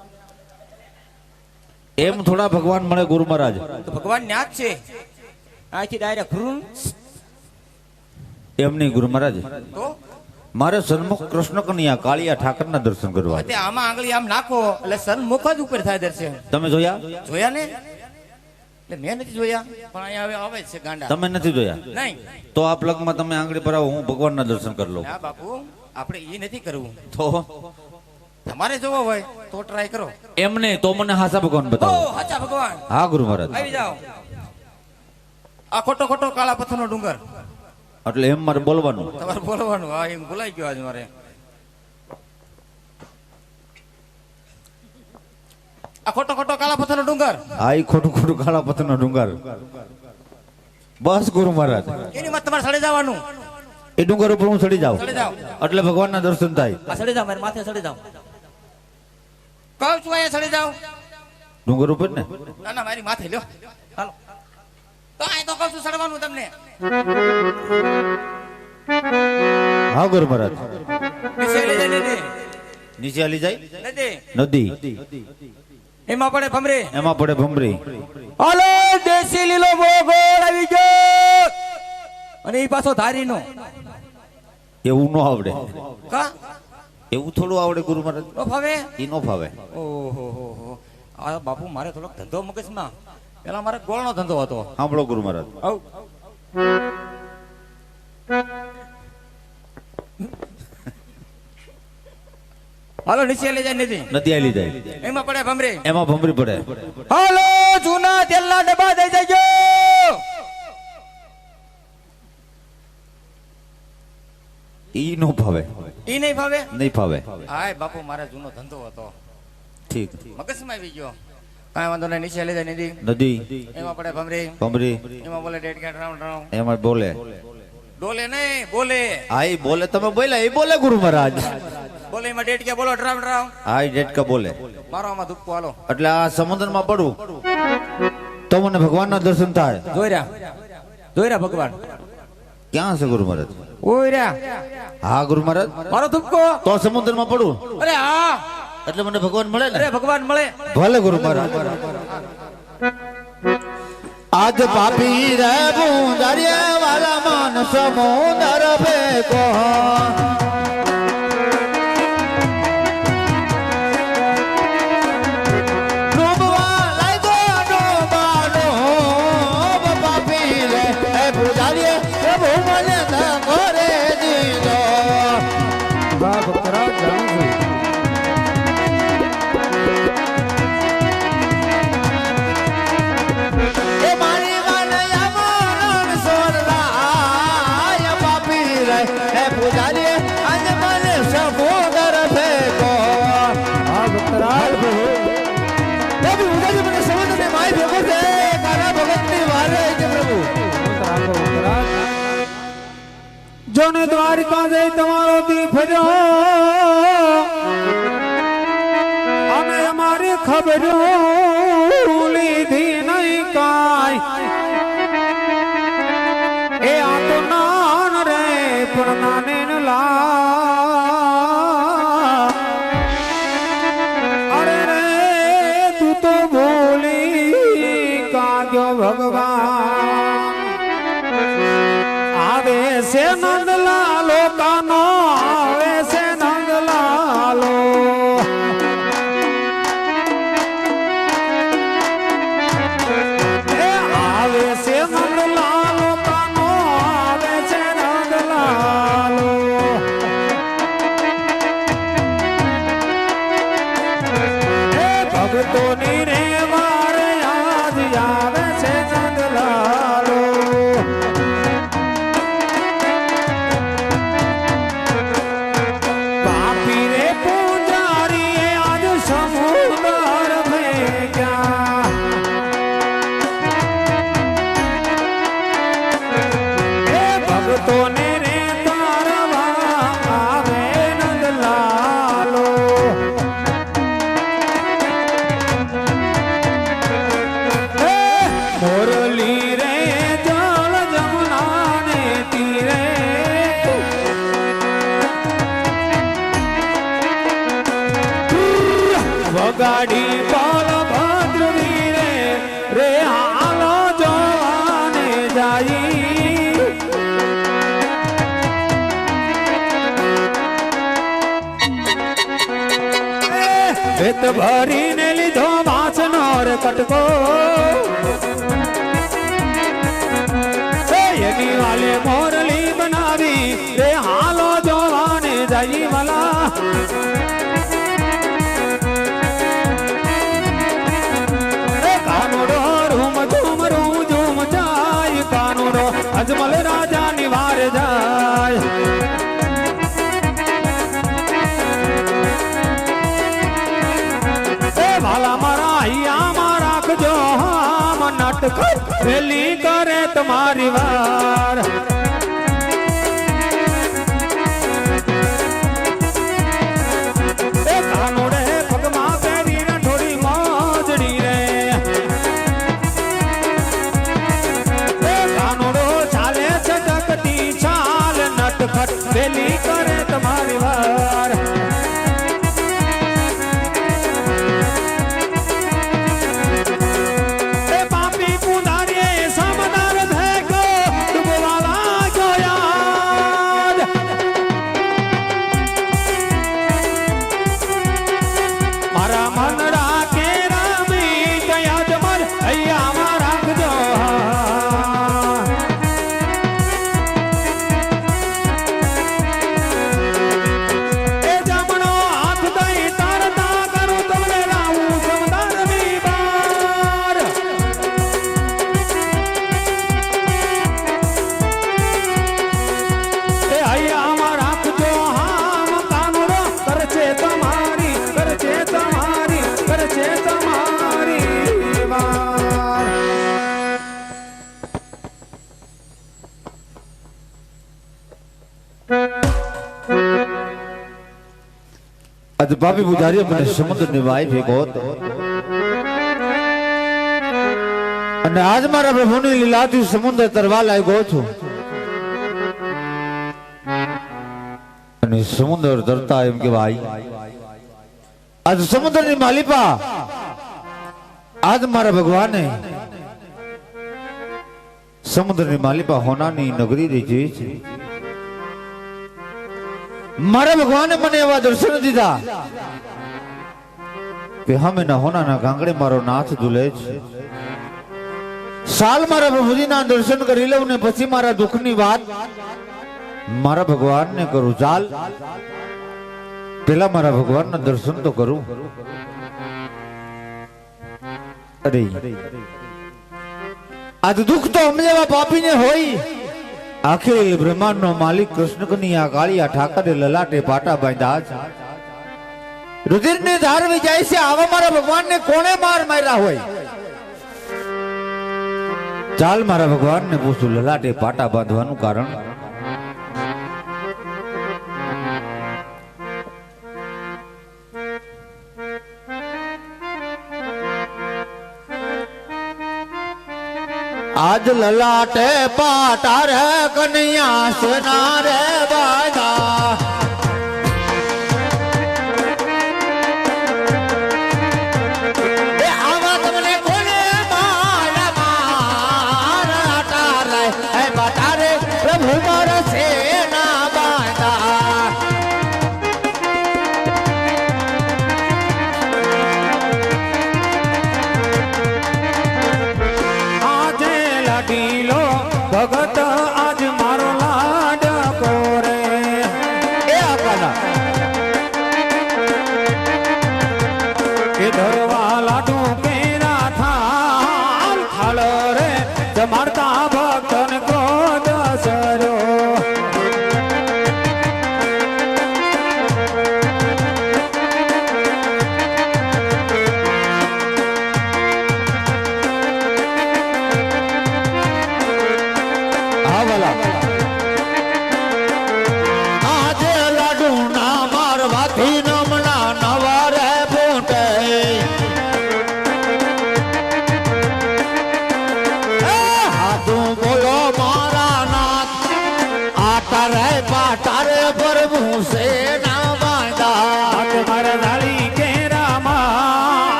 એમ થોડા ભગવાન મળે ગુરુ મહારાજ. તો ભગવાન ન્યા જ છે અહીંથી ડાયરેક્ટ ભ્રૂણ એમ નહીં ગુરુ મહારાજ, તો મારે સન્મુખ કૃષ્ણ કન્યા કાળિયા ઠાકરના દર્શન કરવા. તે આમાં આંગળી આમ નાખો એટલે સન્મુખ જ ઉપર થાય દર્શન. તમે જોયા? જોયા ને એટલે મેં નથી જોયા પણ અહીંયા હવે આવે જ છે ગાંડા. તમે નથી જોયા? નહીં તો આ પ્લગમાં તમે આંગળી પર આવો, હું ભગવાનના દર્શન કરી લઉં. ના બાપુ આપણે એ નથી કરવું. તો તમારે જોવો હોય તો ટ્રાય કરો. એમ નહીં તો મને હાસા ભગવાન ઓ બતાવો. સાચા ભગવાન હા ગુરુ મહારાજ. આવી જાઓ. આ ખોટો ખોટો કાળા પથ્થરનો ડુંગર એટલે એમ મારે બોલવાનું. તમારે બોલવાનું. હા એમ ભૂલાઈ ગયો આજ મારે. આ ખોટો ખોટો કાળા પથ્થરનો ડુંગર આ ઈ ખોટું ખોટું કાળા પથ્થરનો ડુંગર. બસ ગુરુ મહારાજ, એની માં તમારે સડી જવાનું. એ ડુંગર ઉપર હું ચડી જાઉં ચડી જાઓ. એટલે ભગવાનના દર્શન થાય. આ સડી જાઓ મારી માથે સડી જાઓ. કહું છું અહીંયા સડી જાઓ. ડુંગર ઉપર ને ના ના મારી માથે લ્યો. હાલો તો અહીં તો કહું છું સડવાનું તમને. હા ગુરુ મહારાજ. નીચે લઈ જાય નદી. નીચે હાલી જાય નદી નદી, એમાં પડે ભમરે. એમાં પડે ભમરી. હાલો દેશી લીલો બોગોળ આવી ગયો અને એ પાછો ધારીનો. એવું ન આવડે. કા એવું થોડું આવડે ગુરુ મહારાજ? નો ફાવે. ઈ નો ફાવે. ઓહો હો. આ બાપુ મારે થોડોક ધંધો મગજમાં. પેલા મારે ગોળનો ધંધો હતો. સાંભળો ગુરુ મહારાજ. આવ હાલો નીચે લઈ જાય નદી. નદી હાલી જાય, એમાં પડે ભમરે. એમાં ભમરી પડે. હાલો જૂના તેલના ડબ્બા દઈ જજો. ઈ નો ફાવે. ઈ નહીં ફાવે. નહીં ફાવે. હાય બાપુ મારે જૂનો ધંધો હતો. ઠીક. મગજમાં આવી ગયો. કાંઈ વાંધો નહીં. નીચે લઈ જાય નદી. નદી, એમાં પડે ભમરી. ભમરી, એમાં બોલે ડેડ કેટ રાઉન્ડ રાઉન્ડ. એમાં બોલે. ડોલે નહીં બોલે. હા ઈ બોલે. તમે બોલ્યા ઈ બોલે ગુરુ મહારાજ. બોલે એમાં ડેડ કે બોલો ડ્રાઉન્ડ રાઉન્ડ. હા ઈ ડેટકા બોલે. મારો આમાં દુખો હાલો. એટલે આ સમુદ્રમાં પડું તો મને ભગવાનના દર્શન થાય. જોઈરા ભગવાન ક્યાં છે ગુરુ મહારાજ? ઓયરા હા ગુરુ મહારાજ. મારો દુખો. તો સમુદ્રમાં પડું અરે હા એટલે મને ભગવાન મળે ને? અરે ભગવાન મળે. ભલે ગુરુ મહારાજ. આજ પાપી રે બુંદરિયા વાલા મન સમુદર ભેગો. ડૂબવા લાગ્યો ડૂબાડો પાપી રે બુંદરિયા પ્રભુ મને ઘરે દીધો. ભક્તરાજ જાણું છું. એ મારી વાનયા મરણ સોરલાય પાપી રે હે પૂજારી આજ મને સમુદર ભેગો. હા ભક્તરાજ પ્રભુ પૂજારી મને સમુદ્રને માય ભેગો છે. કાના ભગતની વારે છે પ્રભુ. રાખો ભક્તરાજ. જોને દ્વારિકા જઈ તમારો દી ફર્યો અને અમારી ખબર લીધી નહીં કાય. એ આ તો નાન રે પણ નાને ન લા. અરે રે તું તો ભૂલી કાગ્યો ભગવાન. આવે છે નંદલાલો કાનો આવે છે નંદલાલો. એ આવે છે નંદલાલો કાનો આવે છે નંદલાલો. એ ભક્તોની રે વારે આજ આવે છે નંદલાલો. પાપી રે પૂજારી એ આજ સમુદર ભેગ્યા. એ ભક્તોને રે તારવા આવે નંદલાલો. એ મોરલી રે જળ જમ પેટ ભરીને લીધો વાંચનો રે કટકો એની વાલે મોરલી બનાવી રે હાલો જોવાને જઈ વાલા કાનુડો રૂમ ઝૂમ જાય કાનુડો અજમલ રાજાની વાર જાય વાલા મારા અહીંયા રાખજો હામ નાટક વેલી કરે તમારી વાર એ કાનુડે પગમાં પહેરી થોડી મોજડી રે એ કાનુડો ચાલે છે જગતી ચાલ નટખટ વેલી કરે તમારી વાર आज बाबी बुझारी મને સમુદ્ર ની વાઈ ભેગો અને આજ મારા પ્રભુની લીલાથી સમુદ્ર તરવા લાગ્યો છું અને સમુદ્ર તરતા એમ કે ભાઈ આજ સમુદ્રની માલિપા આજ મારા ભગવાને સમુદ્રની માલિપા હોનાની નગરી રહી છે મારા ભગવાને મને એવા દર્શન દીધા કે હમે ના હોના ના ગાંગડે મારો નાથ ઝૂલે છે સાલ મારા પ્રભુજીના દર્શન કરી લઉં ને પછી મારા દુઃખની વાત મારા ભગવાનને કરું ચાલ પેલા મારા ભગવાનના દર્શન તો કરું અરે આજ દુઃખ તો અમને એવા પાપીને હોય અખિલ બ્રહ્માંડ નો માલિક કૃષ્ણ કનૈયા કાળિયા ઠાકરે લલાટે પાટા બાંધ્યા રુધિર ને ધાર જાય છે આવા મારા ભગવાન ને કોણે માર માર્યા હોય ચાલ મારા ભગવાન ને પૂછું લલાટે પાટા બાંધવાનું કારણ आज ललाटे पाटा रे कन्हैया सेना रे बाजा आवा तुमने कोने मारा मारा रे है बाटा रे प्रभु मारा सेना बाजा भगत आज मारो लाड कोरे ए आकाना के धरवा लाडू केरा थाल थाल रे जमारता भक्तन को दसरो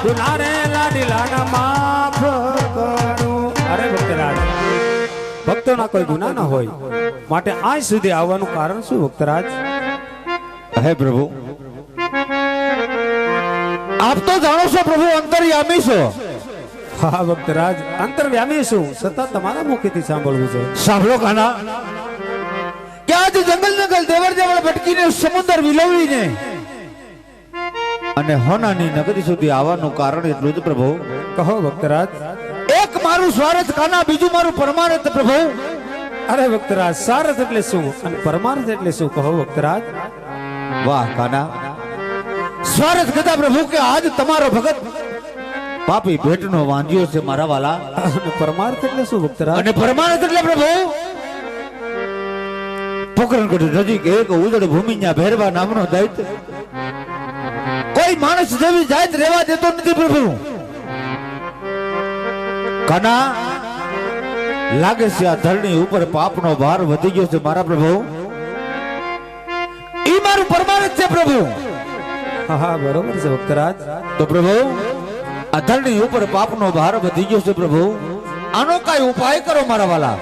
દુલારે લાડીલાના માફ કરું. અરે ભક્તરાજ, ભક્તોના કોઈ ગુના ના હોય માટે આજ સુધી આવવાનું કારણ શું ભક્તરાજ? હે પ્રભુ, આપ તો જાણો છો પ્રભુ, અંતર્યામી છો. હા ભક્તરાજ, અંતર્યામી છું સતત તમારા મુખેથી સાંભળવું છે. સાંભળો કાના, કે આજ જંગલ જંગલ દેવર દેવળ ભટકીને સમુદ્ર વિલોવીને અને હોનાની નગરી સુધી આવવાનું કારણ એટલું જ પ્રભુ. કહો ભક્તરાજ. એક મારું સ્વાર્થ કાના, બીજું મારું પરમાર્થ પ્રભુ. અરે ભક્તરાજ, સારથ એટલે શું અને પરમાર્થ એટલે શું કહો ભક્તરાજ? વાહ કાના, સ્વાર્થ કદા પ્રભુ કે આજ તમારો ભગત પાપી ભેટનો વાંધ્યો છે મારા વાલા. અને પરમાર્થ એટલે શું ભક્તરાજ? અને પરમાર્થ એટલે પ્રભુ પોકરણગઢ નજીક એક ઉજળ ભૂમિના ભેરવા નામનો દૈત્ય કોઈ માણસ જેવી જાત રહેવા દેતો નથી પ્રભુ. કાના, લાગે છે આ ધરણી ઉપર પાપનો ભાર વધી ગયો છે મારા પ્રભુ. ઈ મારું પરમાર્થ છે પ્રભુ. હા બરોબર છે ભક્તરાજ. તો પ્રભુ, આ ધરણી ઉપર પાપનો ભાર વધી ગયો છે પ્રભુ, આનો કઈ ઉપાય કરો મારા વાલા.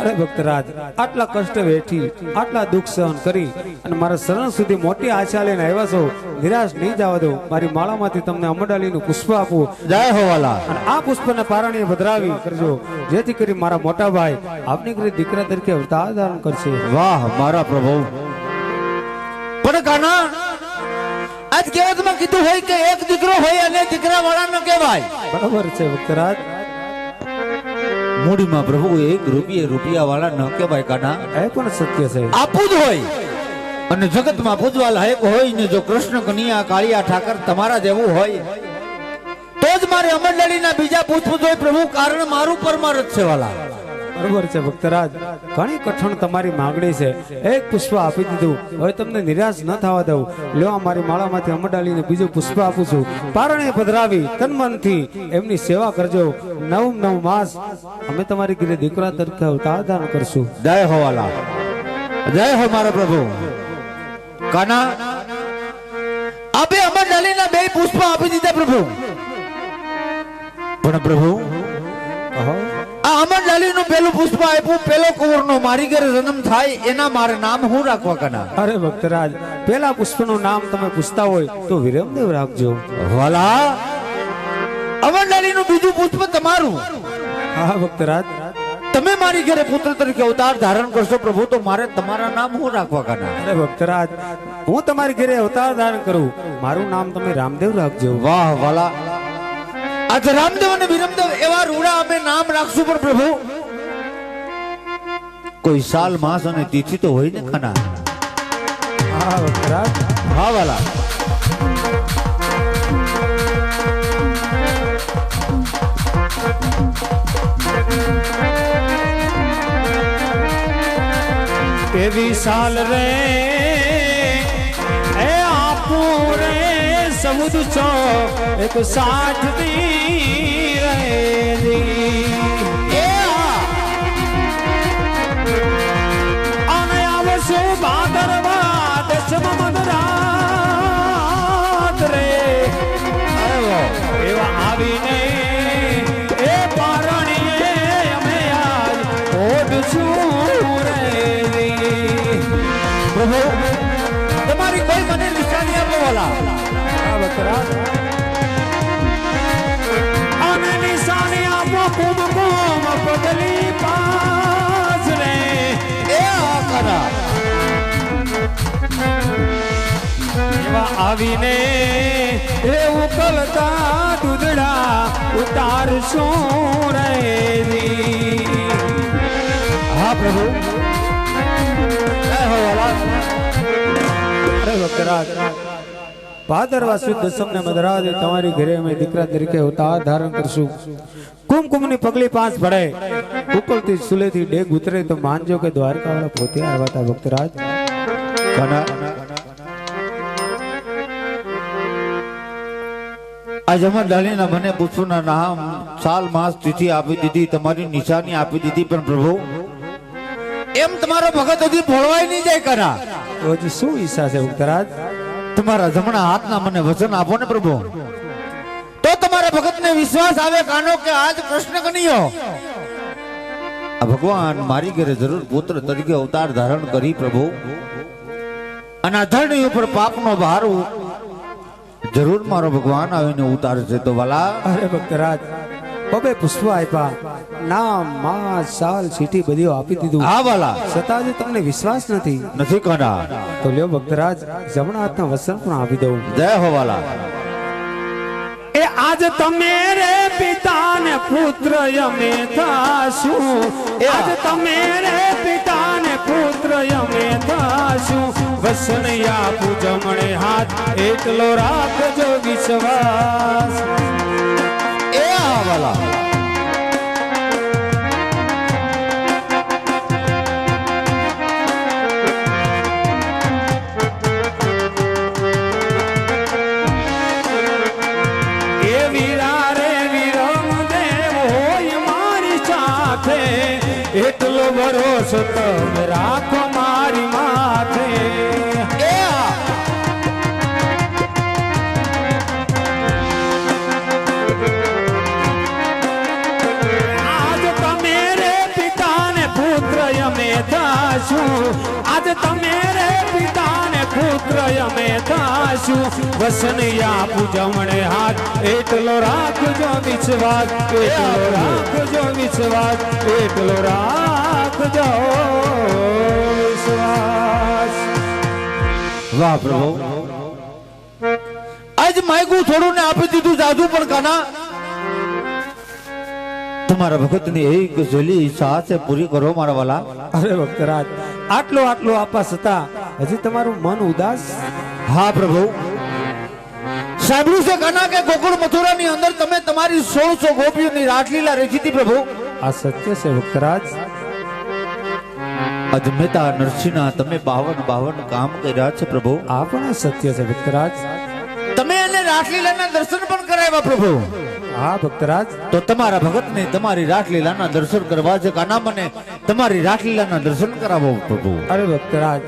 અરે ભક્તરાજ, આટલા કષ્ટ વેઠી આટલા દુઃખ સહન કરી અને મારા શરણ સુધી મોટી આશા લઈને આવ્યા છો, નિરાશ નહીં જવા દો. મારી માળામાંથી તમને અમડાલીનું પુષ્પ આપું. જય હો વાલા. અને આ પુષ્પને પારણીએ પધરાવી કરજો, જેથી કરી મારા મોટા ભાઈ આપની ઘરે દીકરા તરીકે અવતાર ધારણ કરશે. વાહ મારા પ્રભુ. પણ કાના, આજ કહેવતમાં કીધું હોય કે એક દીકરો હોય અને દીકરા વાળા ન કહેવાય. બરાબર છે ભક્તરાજ. મૂડીમાં પ્રભુ એક રૂપિયા વાળા ન કહેવાય કાના. એ પણ સત્ય છે. આપવું જ હોય. અને જગતમાં પૂજવા લાયક હોય ને જો કૃષ્ણ કનૈયા કાળિયા ઠાકર તમારા જેવું હોય તો જ મારે અમરલડીના બીજા પૂછવું જોઈએ પ્રભુ, કારણ મારું પરમાર્થ છે વાલા. બરોબર છે ભક્તરાજ, ઘણી કઠણ તમારી માંગણી છે. એક પુષ્પ આપી દીધું, હવે તમને નિરાશ ન થવા દઉં. લ્યો, મારી માળામાંથી અમડાલીને બીજું પુષ્પ આપું છું. પારણે પધરાવી તન મનથી એમની સેવા કરજો. 9 માસ અમે તમારી ઘરે દીકરા તરીકે અવતાર ધારણ કરશું. જય હો વાલા, જય હો મારા પ્રભુ. કાના, આપે અમરલડીના 2 પુષ્પ આપી દીધા પ્રભુ. પણ પ્રભુ, કહો. આ અમરલાલીનું પેલું પુષ્પ આપ્યું, પેલો કુંવરનો મારી ઘરે જન્મ થાય એના મારે નામ હું રાખવા કાના? અરે ભક્તરાજ, પેલા પુષ્પનું નામ તમે પૂછતા હોય તો વિરમદેવ રાખજો. વાલા, અમરલાલીનું બીજું પુષ્પ તમારું. હા ભક્તરાજ. તમે મારી ઘરે પુત્ર તરીકે અવતાર ધારણ કરશો પ્રભુ, તો મારે તમારા નામ હું રાખવા કાના? અરે ભક્તરાજ, હું તમારી ઘરે અવતાર ધારણ કરું, મારું નામ તમે રામદેવ રાખજો. વાહ વાલા, આજ રામદેવ અને વિરમદેવ એવા રૂડા અમે નામ રાખશું. પણ પ્રભુ, કોઈ સાલ માસ અને તિથિ તો હોય ને ખાના? હા ભક્તરાજ. હા વાલા. એવી સાલ રે એ આપું રે સબુદ છો એક સાઠ દી રેલી. અને આવશે ભાદરવા દસમા મધરાત રે, એવા આવીને એ પારણીએ અમે આજ ઓઢશું રેલી. પ્રભુ, તમારી કોઈ મને નિશાની આપો વાલા. અને નિશાની આપો કુમકુમ પગલી પાસ રે. એ કાના, એવા આવીને એ ઉકલતા દૂધડા ઉતારશું રેલી. હા પ્રભુ. જય હો વાલા. અરે ભક્તરાજ, ભાદરવા સુદ દસમને મધરાજ તમારી ઘરે અમે દીકરા તરીકે અવતાર ધારણ કરશું. કુમકુમની પગલી 5 ભળે, ઉકળતી સુલેથી ડેગ ઉતરે તો માનજો કે દ્વારકાવાળા પોતે આવ્યા હતા. ભક્તરાજ, કાના, આજ અમરલાલીના મને પુષ્પના નામ, સાલ માસ તિથિ આપી દીધી, તમારી નિશાની આપી દીધી. પણ પ્રભુ, એમ તમારો ભગત હજી ભોળવાય નહીં જાય કાના? તો હજી શું ઈચ્છા છે ભક્તરાજ? તમારા જમણા હાથના મને વચન આપો ને પ્રભુ, તો મારા ભગતને વિશ્વાસ આવે કાનો કે આજ કૃષ્ણ કનૈયો આ ભગવાન મારી ઘરે જરૂર પુત્ર તરીકે અવતાર ધારણ કરી પ્રભુ અને આ ધરણી ઉપર પાપનો ભાર જરૂર મારો ભગવાન આવીને ઉતારશે તો વાલા અરે ભક્તરાજ બબે પુષ્પ આપ્યા નામ માસ સાલ ચીઠી બધી આપી દીધું હા વાલા છતાં જો તમને વિશ્વાસ નથી કાના તો લ્યો ભક્તરાજ જમણા હાથના વસન પણ આપી દઉં જય હો વાલા એ આજ તમે રે પિતા ને પુત્ર યમે થાશું આજ તમે રે પિતા ને પુત્ર યમે થાશું વસન આપું જમણે હાથ એટલો રાખજો વિશ્વાસ એ આ વાલા એટલો ભરોસો તમે રાખો મારી માથે આજ તમે રે પિતા ને પુત્ર યમે થાશું આજ તમે રે પિતા ને પુત્ર યમે થાશું વસન આપું જમણે હાથ એટલો રાખજો વિશ્વાસ એટલો રાખજો વિશ્વાસ એટલો રાખજો વિશ્વાસ વાહ પ્રભુ આજ માયકું થોડું ને આપી દીધું જાદુ પણ કાના તમારા ભગતની એક જેલી ઈચ્છા છે પૂરી કરો મારા વાલા અરે ભક્તરાજ આટલો આપવા છતાં હજી તમારું મન ઉદાસ હા પ્રભુ સાંભળ્યું છે કાના કે ગોકુળ મથુરાની અંદર તમે તમારી 1600 ગોપીઓની રાસલીલા રચી હતી પ્રભુ આ સત્ય છે ભક્તરાજ અજમેતા નરસિંહના તમે 52 કામ કર્યા છે પ્રભુ આ પણ સત્ય છે ભક્તરાજ તમે એને રાસલીલાના દર્શન પણ કરાવ્યા પ્રભુ હા ભક્તરાજ તો તમારા ભગતને તમારી રાસલીલાના દર્શન કરવા છે કાના મને તમારી રાસલીલાના દર્શન કરાવો પ્રભુ અરે ભક્તરાજ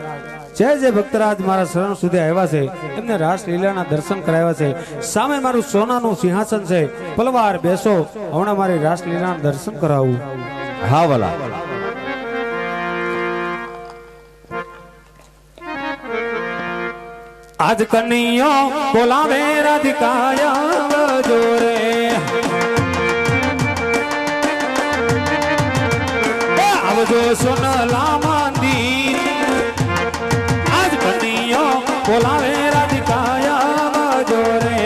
જે ભક્તરાજ મારા શરણ સુધી આવ્યા છે એમને રાસલીલાના દર્શન કરાવ્યા છે સામે મારું સોનાનું સિંહાસન છે પલવાર બેસો હમણાં મારી રાસલીલાના દર્શન કરાવું હા વાલા આજ કનૈયો બોલાવે રાધિકાયા જોરે આવજો સોનલા મંદિર આજ કનૈયો બોલાવે રાધિકાયા જોરે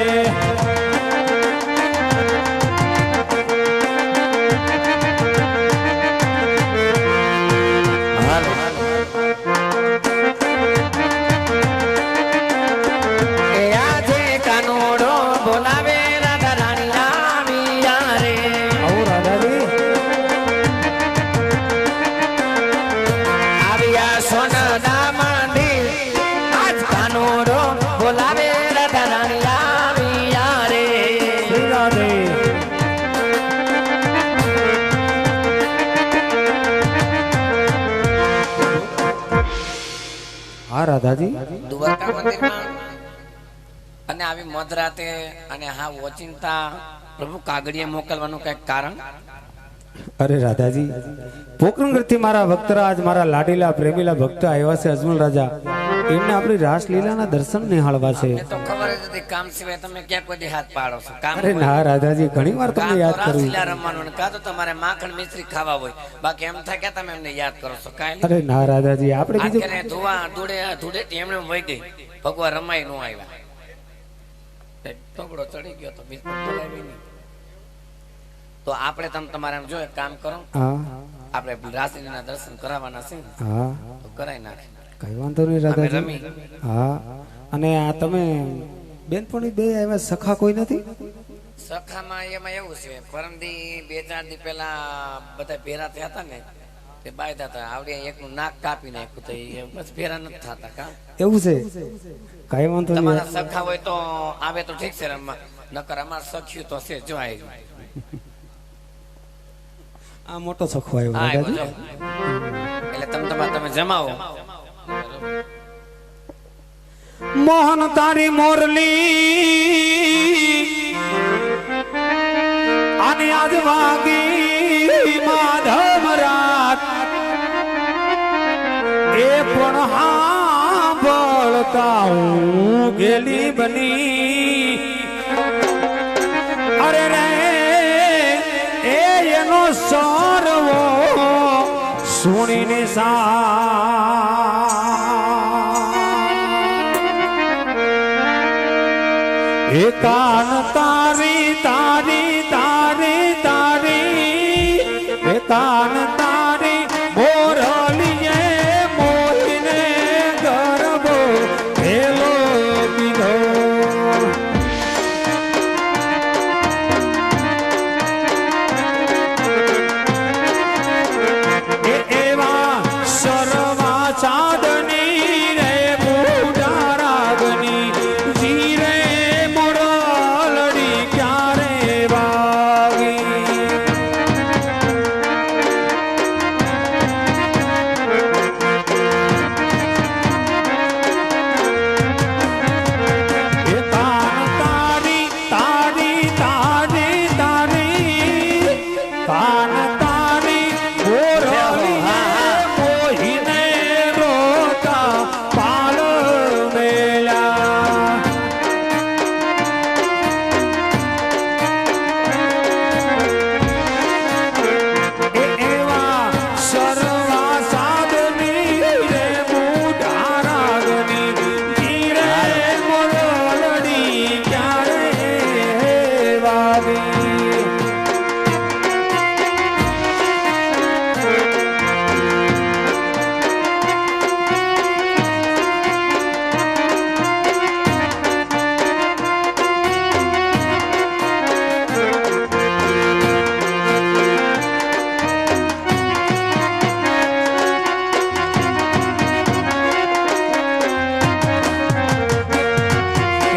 રાધાજી દ્વારકા મંદિરમાં અને આવી મધરાતે અને હા ઓચિંતા પ્રભુ કાગડિયા મોકલવાનું કઈક કારણ અરે રાધાજી પોકરણગઢથી મારા ભક્તરાજ મારા લાડીલા પ્રેમીલા ભક્ત આવ્યા છે અજમલ રાજા એમને આપણી રાસલીલાના દર્શન નિહાળવા છે તો ખબર જ હતી કામ સિવાય તમે ક્યાં કોઈ હાથ પાડો છો કામ અરે ના રાધાજી ઘણી વાર તમને યાદ કરું રાસલીલા રમવાનું કાં તો તમારે માખણ મિશ્રી ખાવા હોય બાકી એમ થાય કે તમે એમને યાદ કરો છો કાઈ અરે ના રાધાજી આપણે બીજું આખરે ધુવા ધૂળે એમણે વહી ગઈ ભગવા રમાઈ નો આવ્યા ટોકડો ચડી ગયો તો બીજ બોલાવી નહીં તો આપણે તમારે એમ જો એક કામ કરો આપણે રાસલીલાના દર્શન કરાવવાના છે હા તો કરાવી નાખે કઈ વાંધો નહીં રાધાજી હા અને આ તમે બેનપણી બે આવ્યા સખા કોઈ નથી સખામાં એમાં એવું છે પરમદી 2-4 દી પહેલા બધા ભેરા થયા હતા ને તે બાયદા હતા આવડે એકનું નાક કાપી નાખ્યું તો એ બસ ભેરા નથી થતા કા એવું છે કઈ વાંધો નહીં તમારા સખા હોય તો આવે તો ઠીક છે રમવા નકર અમાર સખ્યું તો છે જો આવી આ મોટો સખો આવ્યો હા રાધાજી એટલે તમે જમાવો મોહન તારી મોરલી આજ વાગી માધવ રાત એ પણ સાંભળતા હું ગેલી બની અરે રે એનો સર્વો સુણીને એ કાન તારી તારી તારી તારી એ કાન તારી મોરલીએ મોતીને ગરબો ભેલો પીધો એવા સરવા ચાંદની રે બુઢા રાગની જીરે મોરલડી ક્યારે વાગી એ કાન તારી તારી તારી તારી કાન તારી મોહીને રોતા પાલ મેળા એવા સરવા સાધની રે બુઢા રાગની ધીરે મોરલડી ક્યારે વાવી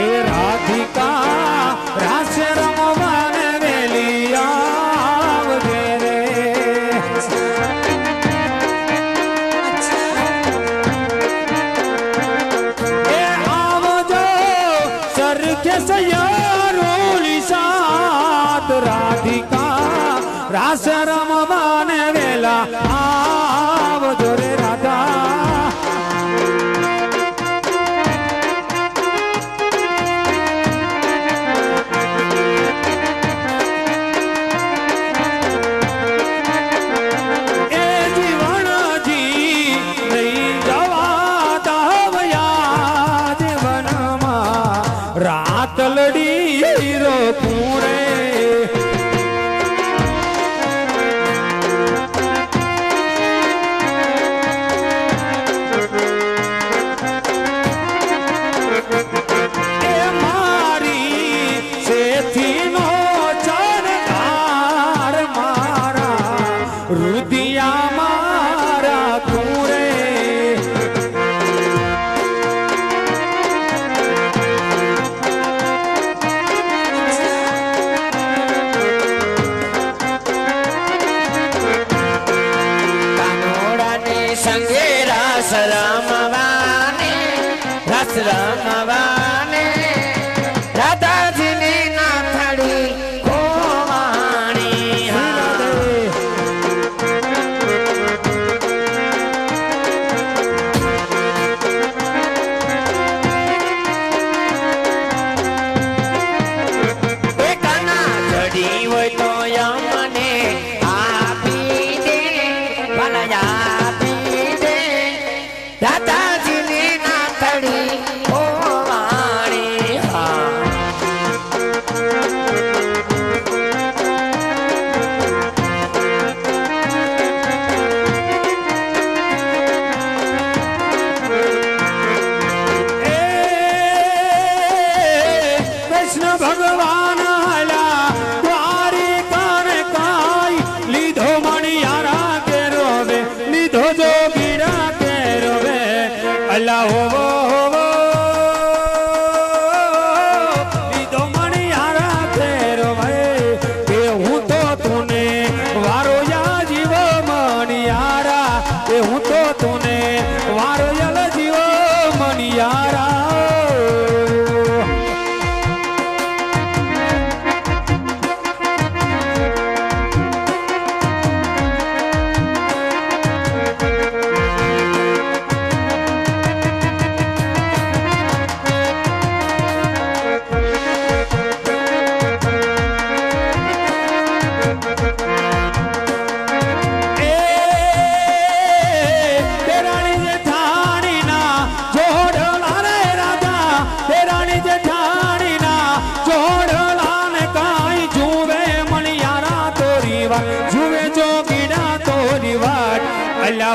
એ રાધિકા રાસ રમવાને વેલી આવજે રે એ આવજો સરખે સયારોલી સાત રાધિકા રાસ રમવાને વેલા આવજો રે રાધા એ જીવનજી લઈ જવા દાવયા જીવનમાં રાત લડી રો પૂરે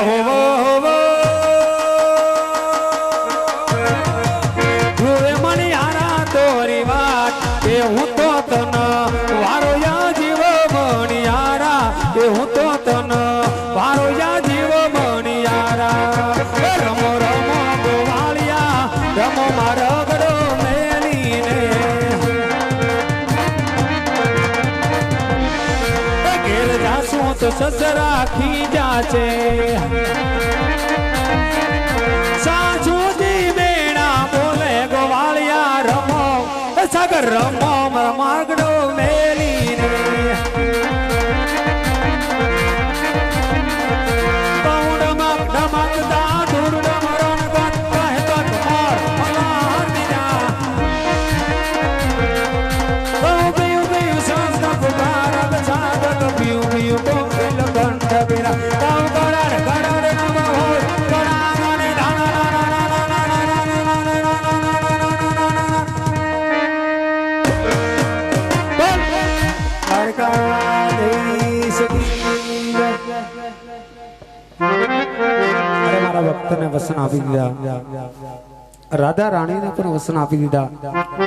હોવો હોવો જોવે મણિયારા તોરી વાત એ હું તો તન વારો યા જીવ મણિયારા એ હું તો તન વારો યા જીવ મણિયારા રમો રમો ગોવાળિયા રમો મારા ગડો મેલીને ઘેર જાશું તો સસરા ખીજા છે સાચું બેડા બોલે ગોવાળિયા રમો સાગર રમો મારા માર્ગડો મેલીને પૌડમાં ધમકતા ધૂળ મરણ ગત કહે તો તમાર અલાર દીધા પિયું પિયું સંસ્તા પુકાર સાગર પિયું પિયું કોકિલ કંઠ બિરા તાવ કરાર કરાર નમ હોય કરાંગને મારા ભક્તને વસન આપી દીધા રાધા રાણીને પણ વસન આપી દીધા